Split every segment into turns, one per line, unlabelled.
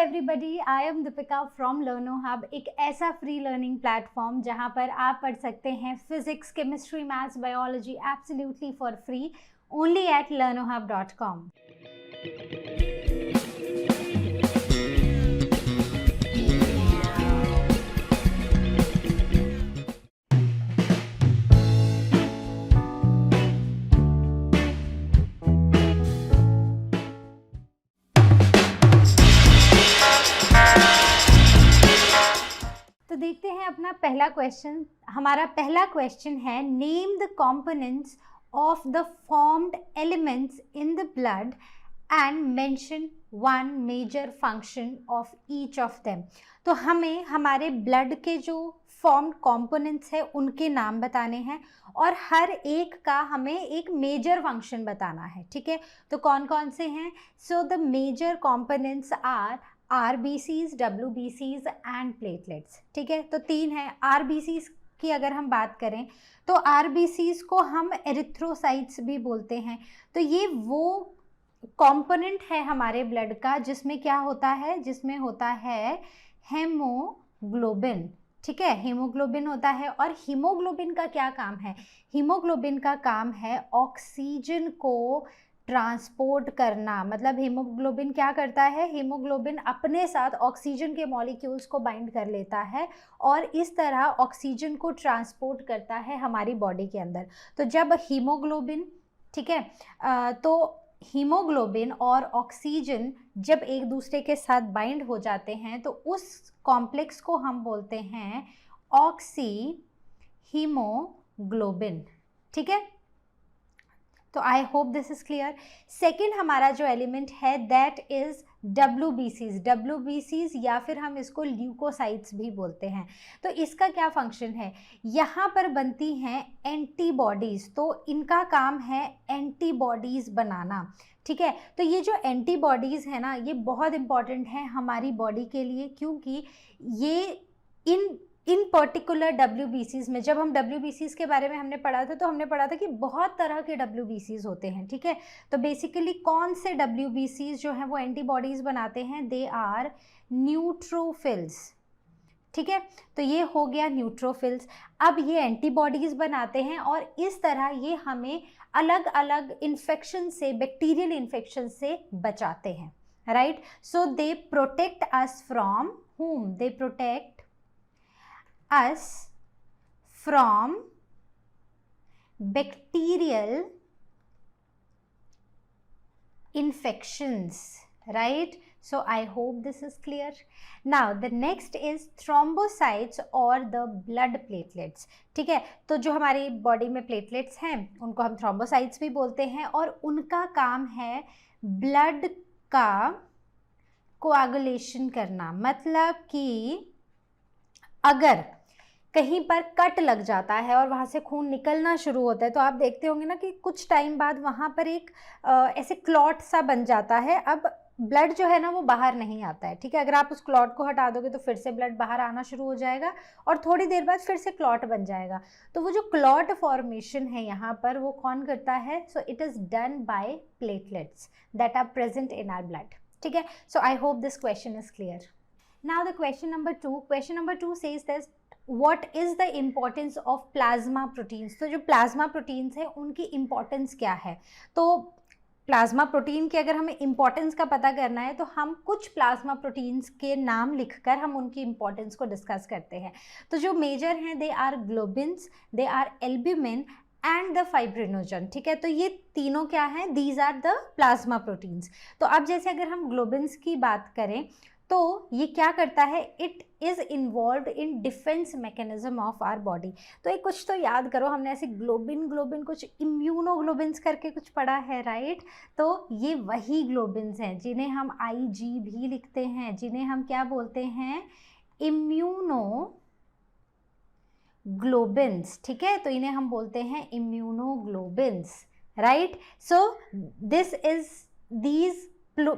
Everybody, I am Deepika from लर्नो hub, एक ऐसा free learning platform जहां पर आप पढ़ सकते हैं physics, chemistry, maths, biology absolutely for free only at learnohub.com। तो देखते हैं अपना पहला क्वेश्चन। हमारा पहला क्वेश्चन है, name the components of the formed elements in the blood and mention one major function of each of them. तो हमें हमारे ब्लड के जो फॉर्म्ड कंपोनेंट्स है उनके नाम बताने हैं और हर एक का हमें एक मेजर फंक्शन बताना है। ठीक है, तो कौन कौन से हैं? So the major components are RBCs, WBCs and platelets. ठीक है, तो तीन है। RBCs की अगर हम बात करें तो RBCs को हम एरिथ्रोसाइट्स भी बोलते हैं। तो ये वो कंपोनेंट है हमारे ब्लड का जिसमें क्या होता है, जिसमें होता है हेमोग्लोबिन। ठीक है, हीमोग्लोबिन होता है। और हीमोग्लोबिन का क्या काम है? हीमोग्लोबिन का काम है ऑक्सीजन को ट्रांसपोर्ट करना। मतलब हीमोग्लोबिन क्या करता है? हीमोग्लोबिन अपने साथ ऑक्सीजन के मॉलिक्यूल्स को बाइंड कर लेता है और इस तरह ऑक्सीजन को ट्रांसपोर्ट करता है हमारी बॉडी के अंदर। तो जब हीमोग्लोबिन, ठीक है, तो हीमोग्लोबिन और ऑक्सीजन जब एक दूसरे के साथ बाइंड हो जाते हैं तो उस कॉम्प्लेक्स को हम बोलते हैं ऑक्सी हीमोग्लोबिन। ठीक है, तो आई hope this is clear. Second हमारा जो एलिमेंट है दैट इज WBCs। WBCs या फिर हम इसको ल्यूकोसाइट्स भी बोलते हैं। तो इसका क्या फंक्शन है? यहाँ पर बनती हैं एंटीबॉडीज़। तो इनका काम है एंटीबॉडीज़ बनाना। ठीक है, तो ये जो एंटीबॉडीज़ है ना, ये बहुत इंपॉर्टेंट है हमारी बॉडी के लिए, क्योंकि ये इन पर्टिकुलर WBCs में, जब हम WBCs के बारे में हमने पढ़ा था तो हमने पढ़ा था कि बहुत तरह के WBCs होते हैं। ठीक है, तो बेसिकली कौन से WBCs जो हैं वो एंटीबॉडीज़ बनाते हैं? They are neutrophils. ठीक है, तो ये हो गया न्यूट्रोफिल्स। अब ये एंटीबॉडीज़ बनाते हैं और इस तरह ये हमें अलग अलग इन्फेक्शन से, बैक्टीरियल इन्फेक्शन से बचाते हैं। Right, so they protect us from whom? They protect us from bacterial infections, right? So I hope this is clear. Now the next is thrombocytes or the blood platelets. ठीक है, तो जो हमारी body में platelets हैं उनको हम thrombocytes भी बोलते हैं और उनका काम है ब्लड का कोआगुलेशन करना। मतलब कि अगर कहीं पर कट लग जाता है और वहाँ से खून निकलना शुरू होता है तो आप देखते होंगे ना कि कुछ टाइम बाद वहाँ पर एक ऐसे क्लॉट सा बन जाता है। अब ब्लड जो है ना वो बाहर नहीं आता है। ठीक है, अगर आप उस क्लॉट को हटा दोगे तो फिर से ब्लड बाहर आना शुरू हो जाएगा और थोड़ी देर बाद फिर से क्लॉट बन जाएगा। तो वो जो क्लॉट फॉर्मेशन है यहाँ पर वो कौन करता है? So it is done by platelets that are present in our blood. ठीक है, so I hope this question is clear. Now the question number 2. Question number 2 says that what is the importance of plasma proteins? तो जो plasma proteins है उनकी importance क्या है? तो plasma protein की अगर हमें इम्पॉर्टेंस का पता करना है तो हम कुछ प्लाज्मा प्रोटीन्स के नाम लिखकर हम उनकी इम्पॉर्टेंस को डिस्कस करते हैं। तो जो मेजर हैं they are globins, they are albumin and the fibrinogen. ठीक है, तो ये तीनों क्या हैं? These are the plasma proteins. तो अब जैसे अगर हम ग्लोबिन्स की बात करें तो ये क्या करता है? It is involve in defence mechanism of our body. तो ये कुछ तो याद करो, हमने ऐसे ग्लोबिन कुछ इम्यूनोग्लोबिन्स करके कुछ पढ़ा है, राइट? तो ये वही ग्लोबिन्स हैं जिन्हें हम IG भी लिखते हैं, जिन्हें हम क्या बोलते हैं? इम्यूनोग्लोबिन्स। ठीक है, तो इन्हें हम बोलते हैं immunoglobins, right? So these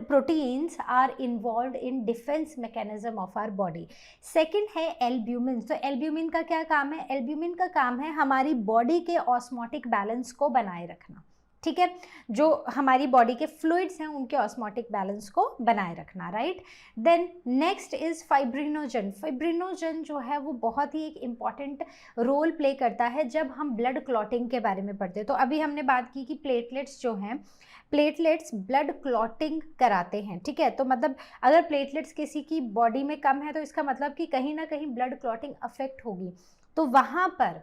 proteins are involved in defense mechanism of our body. Second है एल्ब्यूमिन। तो एल्ब्यूमिन का क्या काम है? एल्ब्यूमिन का काम है हमारी बॉडी के ऑस्मोटिक बैलेंस को बनाए रखना। ठीक है, जो हमारी बॉडी के फ्लूइड्स हैं उनके ऑस्मोटिक बैलेंस को बनाए रखना, right. Then next is fibrinogen. Fibrinogen जो है वो बहुत ही एक इम्पॉर्टेंट रोल प्ले करता है जब हम ब्लड क्लॉटिंग के बारे में पढ़ते हैं। तो अभी हमने बात की कि प्लेटलेट्स जो हैं, प्लेटलेट्स ब्लड क्लॉटिंग कराते हैं, ठीक है। तो मतलब अगर प्लेटलेट्स किसी की बॉडी में कम है तो इसका मतलब कि कहीं ना कहीं ब्लड क्लॉटिंग अफेक्ट होगी। तो वहाँ पर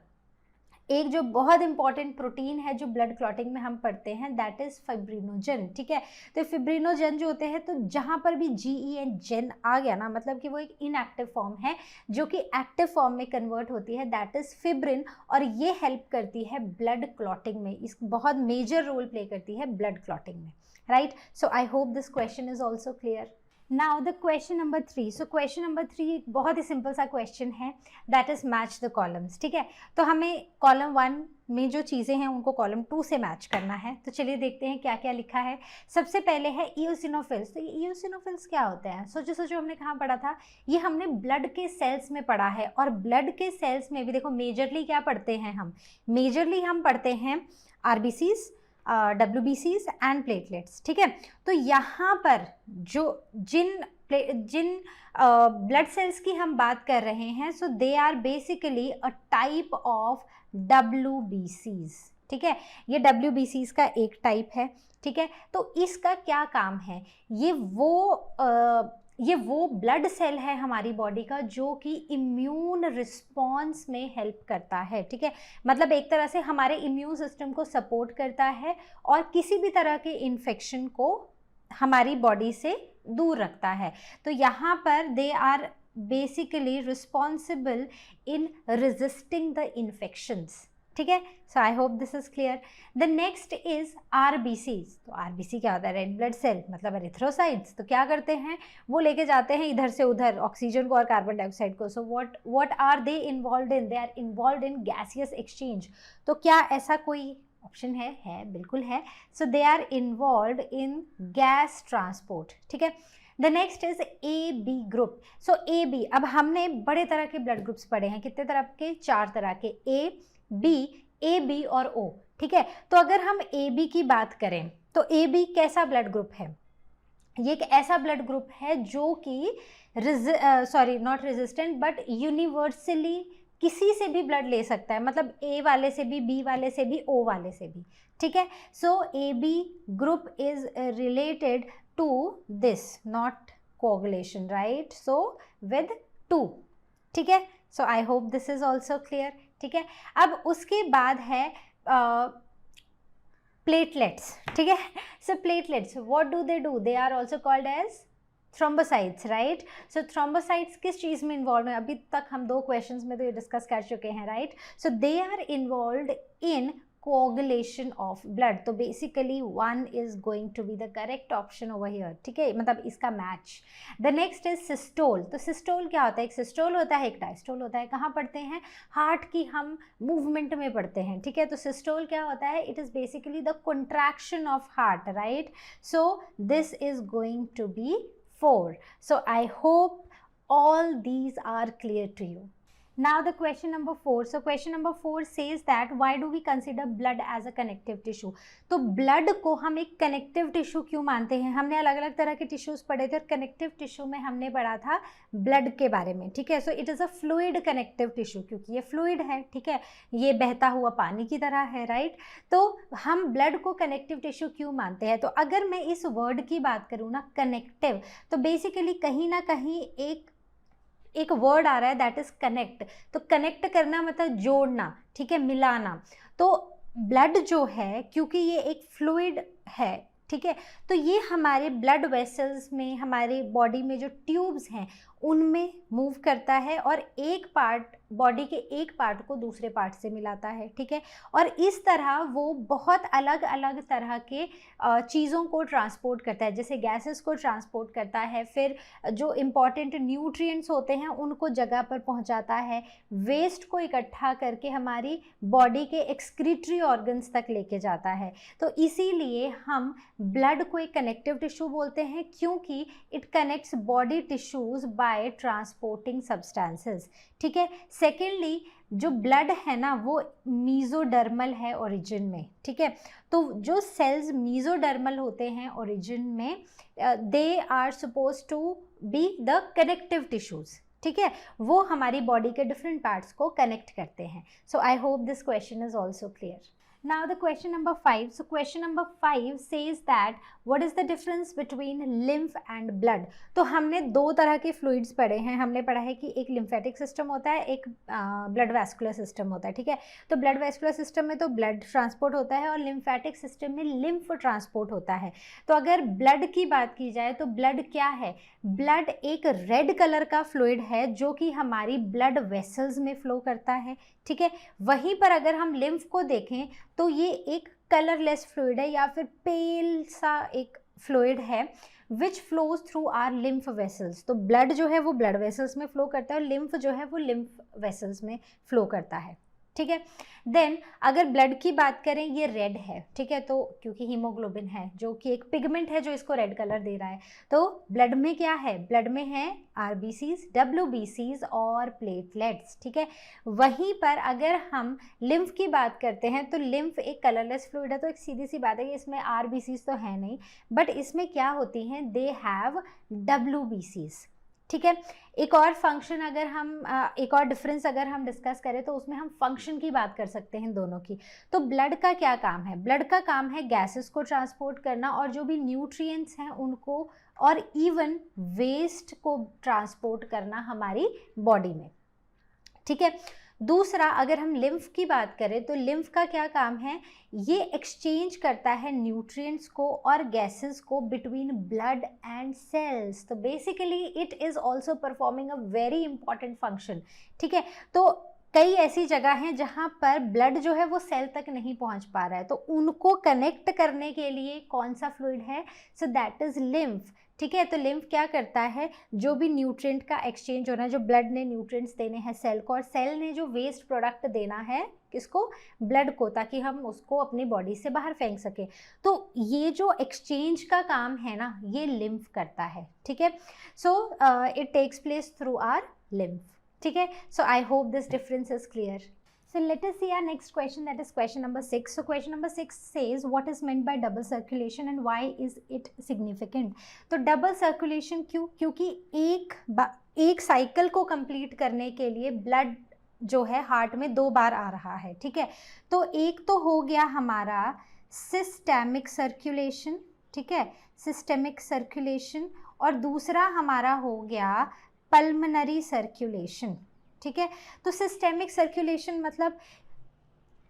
एक जो बहुत इंपॉर्टेंट प्रोटीन है जो ब्लड क्लॉटिंग में हम पढ़ते हैं, दैट इज फाइब्रिनोजन, ठीक है। तो फाइब्रिनोजन जो होते हैं, तो जहाँ पर भी GEN जेन आ गया ना, मतलब कि वो एक इनएक्टिव फॉर्म है जो कि एक्टिव फॉर्म में कन्वर्ट होती है, दैट इज फिब्रिन, और ये हेल्प करती है ब्लड क्लॉटिंग में, इस बहुत मेजर रोल प्ले करती है ब्लड क्लॉटिंग में, right. So I hope this question is also clear. Now the question number 3। So question number 3 एक बहुत ही सिंपल सा क्वेश्चन है, that is match the columns, ठीक है। तो हमें कॉलम 1 में जो चीज़ें हैं उनको कॉलम 2 से मैच करना है। तो चलिए देखते हैं क्या क्या लिखा है। सबसे पहले है इओसिनोफिल्स। तो इओसिनोफिल्स क्या होते हैं? सोचो हमने कहाँ पढ़ा था, ये हमने ब्लड के सेल्स में पढ़ा है। और ब्लड के सेल्स में भी देखो मेजरली क्या पढ़ते हैं हम, मेजरली हम पढ़ते हैं RBCs, WBCs एंड प्लेटलेट्स, ठीक है। तो यहाँ पर जो जिन ब्लड सेल्स की हम बात कर रहे हैं, so they are basically a type of WBCs, ठीक है। ये WBCs का एक टाइप है, ठीक है। तो इसका क्या काम है, ये वो ब्लड सेल है हमारी बॉडी का जो कि इम्यून रिस्पॉन्स में हेल्प करता है, ठीक है। मतलब एक तरह से हमारे इम्यून सिस्टम को सपोर्ट करता है और किसी भी तरह के इन्फेक्शन को हमारी बॉडी से दूर रखता है। तो यहाँ पर they are basically responsible in resisting the infections, ठीक है। So I hope this is clear. The next is RBCs। तो RBC क्या होता है? रेड ब्लड सेल, मतलब एरिथ्रोसाइट्स। तो क्या करते हैं, वो लेके जाते हैं इधर से उधर ऑक्सीजन को और कार्बन डाइऑक्साइड को। So what are they involve in? They are involve in gaseous exchange. तो क्या ऐसा कोई ऑप्शन है? बिल्कुल है। So they are involve in gas transport, ठीक है। The next is AB group. So AB, अब हमने बड़े तरह के ब्लड ग्रुप्स पढ़े हैं, कितने तरह के? 4 तरह के, AB और O, ठीक है। तो अगर हम AB की बात करें तो AB कैसा ब्लड ग्रुप है? ये एक ऐसा ब्लड ग्रुप है जो कि नॉट रेजिस्टेंट बट यूनिवर्सली किसी से भी ब्लड ले सकता है, मतलब A वाले से भी, B वाले से भी, O वाले से भी, ठीक है। So AB group is related to this, not coagulation, right. So with 2, ठीक है। So I hope this is also clear, ठीक है। अब उसके बाद है प्लेटलेट्स, ठीक है। So platelets, what do? They are also called as thrombocytes, right. So thrombocytes किस चीज़ में इन्वॉल्व है? अभी तक हम 2 क्वेश्चंस में तो ये डिस्कस कर चुके हैं, right. So they are involve in coagulation of blood. तो basically 1 is going to be the correct option over here, ठीक है, मतलब इसका match. The next is systole. तो सिस्टोल क्या होता है? एक सिस्टोल होता है, एक डायस्टोल होता है। कहाँ पढ़ते हैं? हार्ट की हम मूवमेंट में पढ़ते हैं, ठीक है। तो सिस्टोल क्या होता है? It is basically the contraction of heart, right. So this is going to be 4. So I hope all these are clear to you. Now the question number 4. So question number 4 says that why do we consider blood as a connective tissue? तो blood को हम एक connective tissue क्यों मानते हैं? हमने अलग अलग तरह के टिश्यूज पढ़े थे और connective tissue में हमने पढ़ा था blood के बारे में, ठीक है। So it is a fluid connective tissue, क्योंकि ये fluid है, ठीक है, ये बहता हुआ पानी की तरह है, राइट। तो हम blood को connective tissue क्यों मानते हैं? तो अगर मैं इस वर्ड की बात करूँ ना, connective, तो बेसिकली कहीं ना कहीं एक वर्ड आ रहा है, दैट इज कनेक्ट। तो कनेक्ट करना मतलब जोड़ना, ठीक है, मिलाना। तो ब्लड जो है, क्योंकि ये एक फ्लूइड है, ठीक है, तो ये हमारे ब्लड वेसल्स में, हमारे बॉडी में जो ट्यूब्स हैं उनमें मूव करता है और एक पार्ट, बॉडी के एक पार्ट को दूसरे पार्ट से मिलाता है, ठीक है। और इस तरह वो बहुत अलग अलग तरह के चीज़ों को ट्रांसपोर्ट करता है, जैसे गैसेस को ट्रांसपोर्ट करता है, फिर जो इम्पॉर्टेंट न्यूट्रिएंट्स होते हैं उनको जगह पर पहुंचाता है, वेस्ट को इकट्ठा करके हमारी बॉडी के एक्सक्रीटरी ऑर्गन्स तक लेके जाता है। तो इसीलिए हम ब्लड को एक कनेक्टिव टिश्यू बोलते हैं, क्योंकि it connects body tissues by transporting substances, ठीक है। सेकेंडली जो ब्लड है ना वो मीजोडर्मल है ओरिजिन में, ठीक है। तो जो सेल्स मीजोडर्मल होते हैं ओरिजिन में, they are suppose to be the connective tissues, ठीक है, वो हमारी बॉडी के डिफरेंट पार्ट्स को कनेक्ट करते हैं। So I hope this question is also clear. Now the question number 5. So question number 5 says that what is the difference between lymph and blood? तो हमने दो तरह के फ्लूइड्स पढ़े हैं। हमने पढ़ा है कि एक लिम्फेटिक सिस्टम होता है, एक ब्लड वैस्कुलर सिस्टम होता है, ठीक है। तो ब्लड वैस्कुलर सिस्टम में तो ब्लड ट्रांसपोर्ट होता है और लिम्फेटिक सिस्टम में लिम्फ ट्रांसपोर्ट होता है। तो अगर ब्लड की बात की जाए तो ब्लड क्या है? ब्लड एक रेड कलर का फ्लूइड है जो कि हमारी ब्लड वेसल्स में फ्लो करता है, ठीक है। वहीं पर अगर हम लिम्फ को देखें तो ये एक कलरलेस फ्लूइड है या फिर पेल सा एक फ्लूइड है which flows through our lymph vessels. तो ब्लड जो है वो ब्लड वेसल्स में फ्लो करता है और लिम्फ जो है वो लिम्फ वेसल्स में फ्लो करता है, ठीक है। देन अगर ब्लड की बात करें, ये रेड है, ठीक है, तो क्योंकि हीमोग्लोबिन है जो कि एक पिगमेंट है जो इसको रेड कलर दे रहा है। तो ब्लड में क्या है? ब्लड में है आरबीसीज, डब्ल्यूबीसीज और प्लेटलेट्स, ठीक है। वहीं पर अगर हम लिम्फ की बात करते हैं तो लिम्फ एक कलरलेस फ्लूइड है, तो एक सीधी सी बात है कि इसमें आरबीसीज तो है नहीं, बट इसमें क्या होती हैं? दे हैव डब्ल्यूबीसीज, ठीक है। एक और फंक्शन अगर हम एक और डिफरेंस अगर हम डिस्कस करें तो उसमें हम फंक्शन की बात कर सकते हैं दोनों की। तो ब्लड का क्या काम है? ब्लड का काम है गैसेस को ट्रांसपोर्ट करना और जो भी न्यूट्रिएंट्स हैं उनको, और इवन वेस्ट को ट्रांसपोर्ट करना हमारी बॉडी में, ठीक है। दूसरा अगर हम लिम्फ की बात करें तो लिम्फ का क्या काम है? ये एक्सचेंज करता है न्यूट्रिएंट्स को और गैसेस को बिटवीन ब्लड एंड सेल्स। तो basically it is also performing a very important function, ठीक है। तो कई ऐसी जगह हैं जहाँ पर ब्लड जो है वो सेल तक नहीं पहुँच पा रहा है, तो उनको कनेक्ट करने के लिए कौन सा फ्लूइड है? सो दैट इज़ लिम्फ, ठीक है। तो लिम्फ क्या करता है? जो भी न्यूट्रिएंट का एक्सचेंज होना है, जो ब्लड ने न्यूट्रिएंट्स देने हैं सेल को और सेल ने जो वेस्ट प्रोडक्ट देना है किसको? ब्लड को, ताकि हम उसको अपनी बॉडी से बाहर फेंक सके। तो ये जो एक्सचेंज का काम है ना, ये लिम्फ करता है, ठीक है। So it takes place through our lymph, ठीक है। So I hope this difference is clear. So let us see our next question, that is question number 6. So question number 6 says what is meant by double circulation and why is it significant? तो double circulation क्यों? क्योंकि एक cycle को complete करने के लिए blood जो है हार्ट में 2 बार आ रहा है, ठीक है। तो एक तो हो गया हमारा सिस्टेमिक सर्कुलेशन, ठीक है, सिस्टेमिक सर्कुलेशन, और दूसरा हमारा हो गया पल्मोनरी सर्कुलेशन, ठीक है। तो सिस्टेमिक सर्कुलेशन मतलब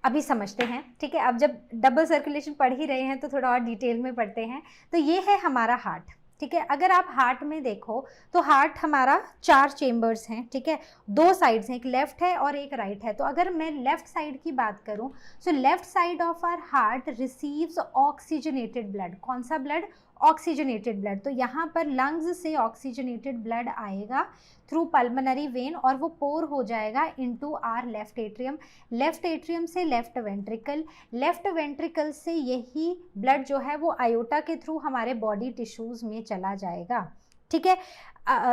अभी समझते हैं, ठीक है। अब जब डबल सर्कुलेशन पढ़ ही रहे हैं तो थोड़ा और डिटेल में पढ़ते हैं। तो ये है हमारा हार्ट, ठीक है। अगर आप हार्ट में देखो तो हार्ट हमारा 4 चेम्बर्स हैं, ठीक है, 2 साइड्स हैं, एक लेफ्ट है और एक राइट है। तो अगर मैं लेफ्ट साइड की बात करूं, so left side of our heart receives oxygenated blood. कौन सा ब्लड? Oxygenated blood. तो यहाँ पर लंग्स से ऑक्सीजनेटेड ब्लड आएगा थ्रू पल्मोनरी वेन और वो पोर हो जाएगा into our left atrium, left atrium से लेफ्ट वेंट्रिकल, लेफ्ट वेंट्रिकल से यही ब्लड जो है वो आयोटा के थ्रू हमारे बॉडी टिश्यूज़ में चला जाएगा, ठीक है,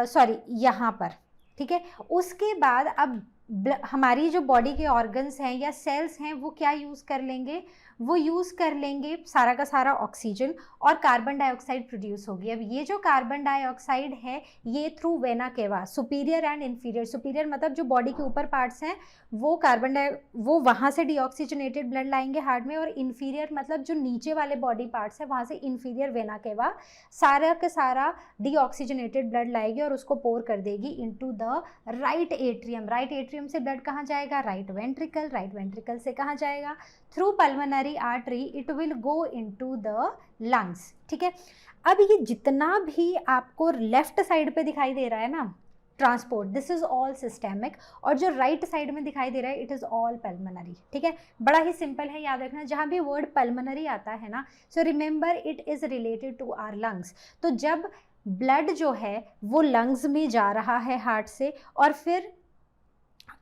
सॉरी यहाँ पर, ठीक है। उसके बाद अब हमारी जो बॉडी के ऑर्गन्स हैं या सेल्स हैं वो क्या यूज़ कर लेंगे? वो यूज़ कर लेंगे सारा का सारा ऑक्सीजन और कार्बन डाइऑक्साइड प्रोड्यूस होगी। अब ये जो कार्बन डाइऑक्साइड है ये through vena cava, superior and inferior, superior मतलब जो बॉडी के ऊपर पार्ट्स हैं वो वहाँ से डीऑक्सीजनेटेड ब्लड लाएंगे हार्ट में, और इन्फीरियर मतलब जो नीचे वाले बॉडी पार्ट्स हैं वहाँ से इन्फीरियर वेना केवा सारा का सारा डीऑक्सीजनेटेड ब्लड लाएगी और उसको पोर कर देगी into the right atrium. Right atrium से ब्लड कहाँ जाएगा? राइट वेंट्रिकल, राइट वेंट्रिकल से कहाँ जाएगा? Through pulmonary artery it will go into the lungs, ठीक है। अब ये जितना भी आपको लेफ्ट साइड पे दिखाई दे रहा है ना transport, this is all systemic, और जो राइट साइड में दिखाई दे रहा है इट इज़ ऑल पल्मोनरी, ठीक है। बड़ा ही सिंपल है, याद रखना। जहाँ भी वर्ड पल्मोनरी आता है ना, so remember it is related to our lungs. तो जब ब्लड जो है वो लंग्स में जा रहा है हार्ट से और फिर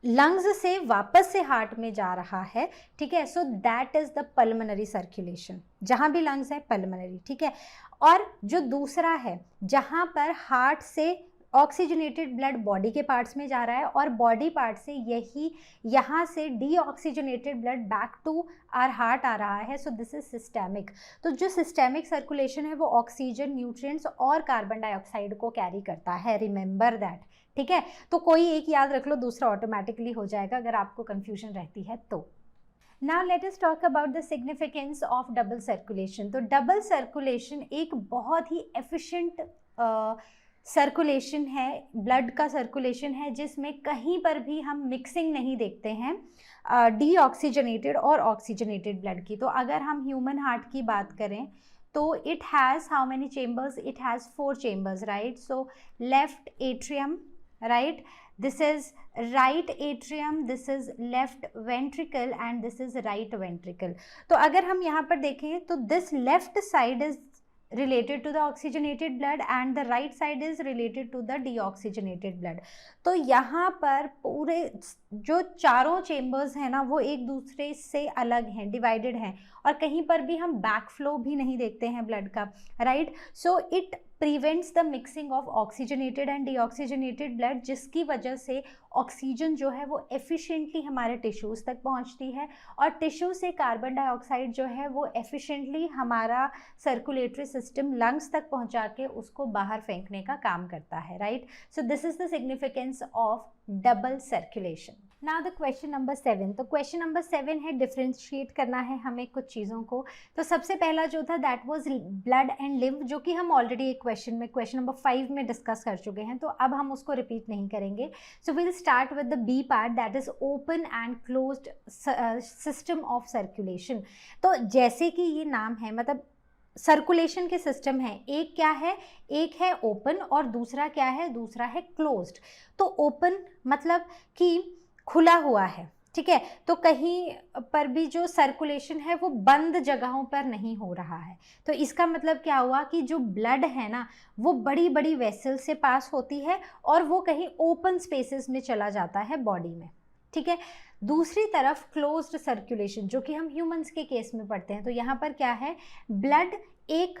लंग्स से वापस से हार्ट में जा रहा है, ठीक है, so that is the pulmonary circulation. जहाँ भी लंग्स है पल्मोनरी, ठीक है। और जो दूसरा है जहाँ पर हार्ट से ऑक्सीजनेटेड ब्लड बॉडी के पार्ट्स में जा रहा है और बॉडी पार्ट से यही यहाँ से deoxygenated blood back to our heart आ रहा है। So this is systemic. तो जो सिस्टेमिक सर्कुलेशन है वो ऑक्सीजन, न्यूट्रिएंट्स और कार्बन डाइऑक्साइड को कैरी करता है, रिमेंबर दैट, ठीक है। तो कोई एक याद रख लो, दूसरा ऑटोमेटिकली हो जाएगा अगर आपको कंफ्यूजन रहती है तो। Now let us talk about the significance of double circulation। तो डबल सर्कुलेशन एक बहुत ही एफिशिएंट सर्कुलेशन है, ब्लड का सर्कुलेशन है, जिसमें कहीं पर भी हम मिक्सिंग नहीं देखते हैं डीऑक्सीजनेटेड और ऑक्सीजनेटेड ब्लड की। तो अगर हम ह्यूमन हार्ट की बात करें तो it has how many chambers? It has 4 chambers, right. So left atrium, right, this is right atrium, this is left ventricle and this is right ventricle। तो अगर हम यहाँ पर देखें तो this left side is related to the oxygenated blood and the right side is related to the deoxygenated blood। तो यहाँ पर पूरे जो चारों चेम्बर्स हैं ना वो एक दूसरे से अलग हैं, डिवाइडेड हैं, और कहीं पर भी हम बैक फ्लो भी नहीं देखते हैं ब्लड का, right. So it prevents the mixing of oxygenated and deoxygenated blood, जिसकी वजह से ऑक्सीजन जो है वो एफिशिएंटली हमारे टिश्यूज़ तक पहुंचती है और टिश्यू से कार्बन डाइऑक्साइड जो है वो एफिशिएंटली हमारा सर्कुलेटरी सिस्टम लंग्स तक पहुंचा के उसको बाहर फेंकने का काम करता है, right. So this is the significance of double circulation. Now the question number 7। तो क्वेश्चन नंबर 7 है डिफ्रेंशिएट करना है हमें कुछ चीज़ों को। तो सबसे पहला जो था that was blood and lymph, जो कि हम ऑलरेडी एक क्वेश्चन में क्वेश्चन नंबर 5 में डिस्कस कर चुके हैं, तो अब हम उसको रिपीट नहीं करेंगे। So will start with the B part, that is open and closed system of circulation. तो जैसे कि ये नाम है, मतलब सर्कुलेशन के सिस्टम है, एक क्या है, एक है ओपन और दूसरा क्या है, दूसरा है क्लोज्ड। तो ओपन मतलब कि खुला हुआ है, ठीक है, तो कहीं पर भी जो सर्कुलेशन है वो बंद जगहों पर नहीं हो रहा है। तो इसका मतलब क्या हुआ कि जो ब्लड है ना वो बड़ी बड़ी वेसल से पास होती है और वो कहीं ओपन स्पेसेस में चला जाता है बॉडी में, ठीक है। दूसरी तरफ क्लोज्ड सर्कुलेशन, जो कि हम ह्यूमंस के केस में पढ़ते हैं, तो यहाँ पर क्या है, ब्लड एक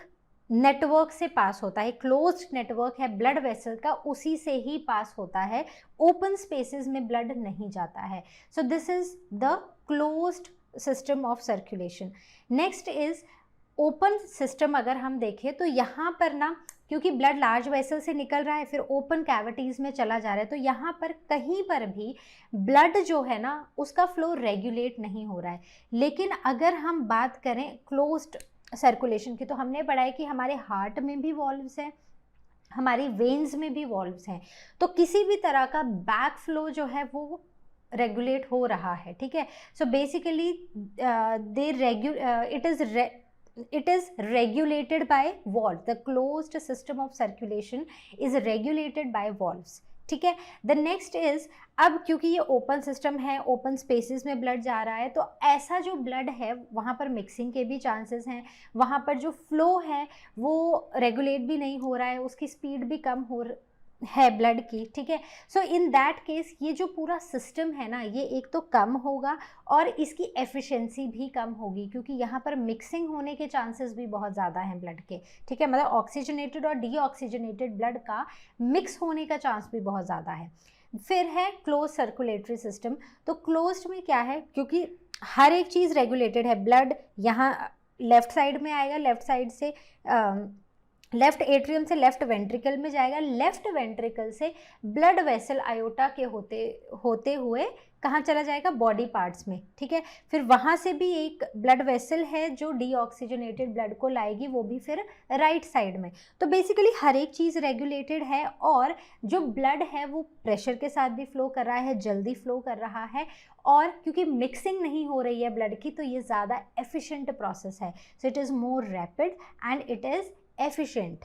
नेटवर्क से पास होता है, क्लोज्ड नेटवर्क है ब्लड वेसल का, उसी से ही पास होता है, ओपन स्पेसेस में ब्लड नहीं जाता है। So this is the closed system of circulation. Next is open system. अगर हम देखें तो यहाँ पर ना, क्योंकि ब्लड लार्ज वेसल से निकल रहा है फिर ओपन कैविटीज़ में चला जा रहा है, तो यहाँ पर कहीं पर भी ब्लड जो है ना उसका फ्लो रेगुलेट नहीं हो रहा है। लेकिन अगर हम बात करें क्लोज्ड सर्कुलेशन की, तो हमने पढ़ा है कि हमारे हार्ट में भी वॉल्व्स हैं, हमारी वेन्स में भी वॉल्व्स हैं, तो किसी भी तरह का बैक फ्लो जो है वो रेगुलेट हो रहा है, ठीक है। So basically it is regulated by valves। the closed system of circulation is regulated by valves, ठीक है। द नेक्स्ट इज, अब क्योंकि ये ओपन सिस्टम है, ओपन स्पेसेस में ब्लड जा रहा है, तो ऐसा जो ब्लड है वहाँ पर मिक्सिंग के भी चांसेस हैं, वहाँ पर जो फ्लो है वो रेगुलेट भी नहीं हो रहा है, उसकी स्पीड भी कम हो है ब्लड की, ठीक है। सो इन दैट केस ये जो पूरा सिस्टम है ना ये एक तो कम होगा और इसकी एफिशिएंसी भी कम होगी, क्योंकि यहाँ पर मिक्सिंग होने के चांसेस भी बहुत ज़्यादा हैं ब्लड के, ठीक है। मतलब ऑक्सीजनेटेड और डीऑक्सीजनेटेड ब्लड का मिक्स होने का चांस भी बहुत ज़्यादा है। फिर है क्लोज सर्कुलेटरी सिस्टम। तो क्लोज्ड में क्या है, क्योंकि हर एक चीज़ रेगुलेटेड है, ब्लड यहाँ लेफ्ट साइड में आएगा, लेफ्ट साइड से लेफ्ट एट्रियम से लेफ्ट वेंट्रिकल में जाएगा, लेफ्ट वेंट्रिकल से ब्लड वेसल आयोटा के होते हुए कहाँ चला जाएगा, बॉडी पार्ट्स में, ठीक है। फिर वहाँ से भी एक ब्लड वेसल है जो डीऑक्सीजनेटेड ब्लड को लाएगी, वो भी फिर राइट साइड में। तो बेसिकली हर एक चीज़ रेगुलेटेड है और जो ब्लड है वो प्रेशर के साथ भी फ्लो कर रहा है, जल्दी फ्लो कर रहा है, और क्योंकि मिक्सिंग नहीं हो रही है ब्लड की तो ये ज़्यादा एफिशिएंट प्रोसेस है। So it is more rapid and it is efficient,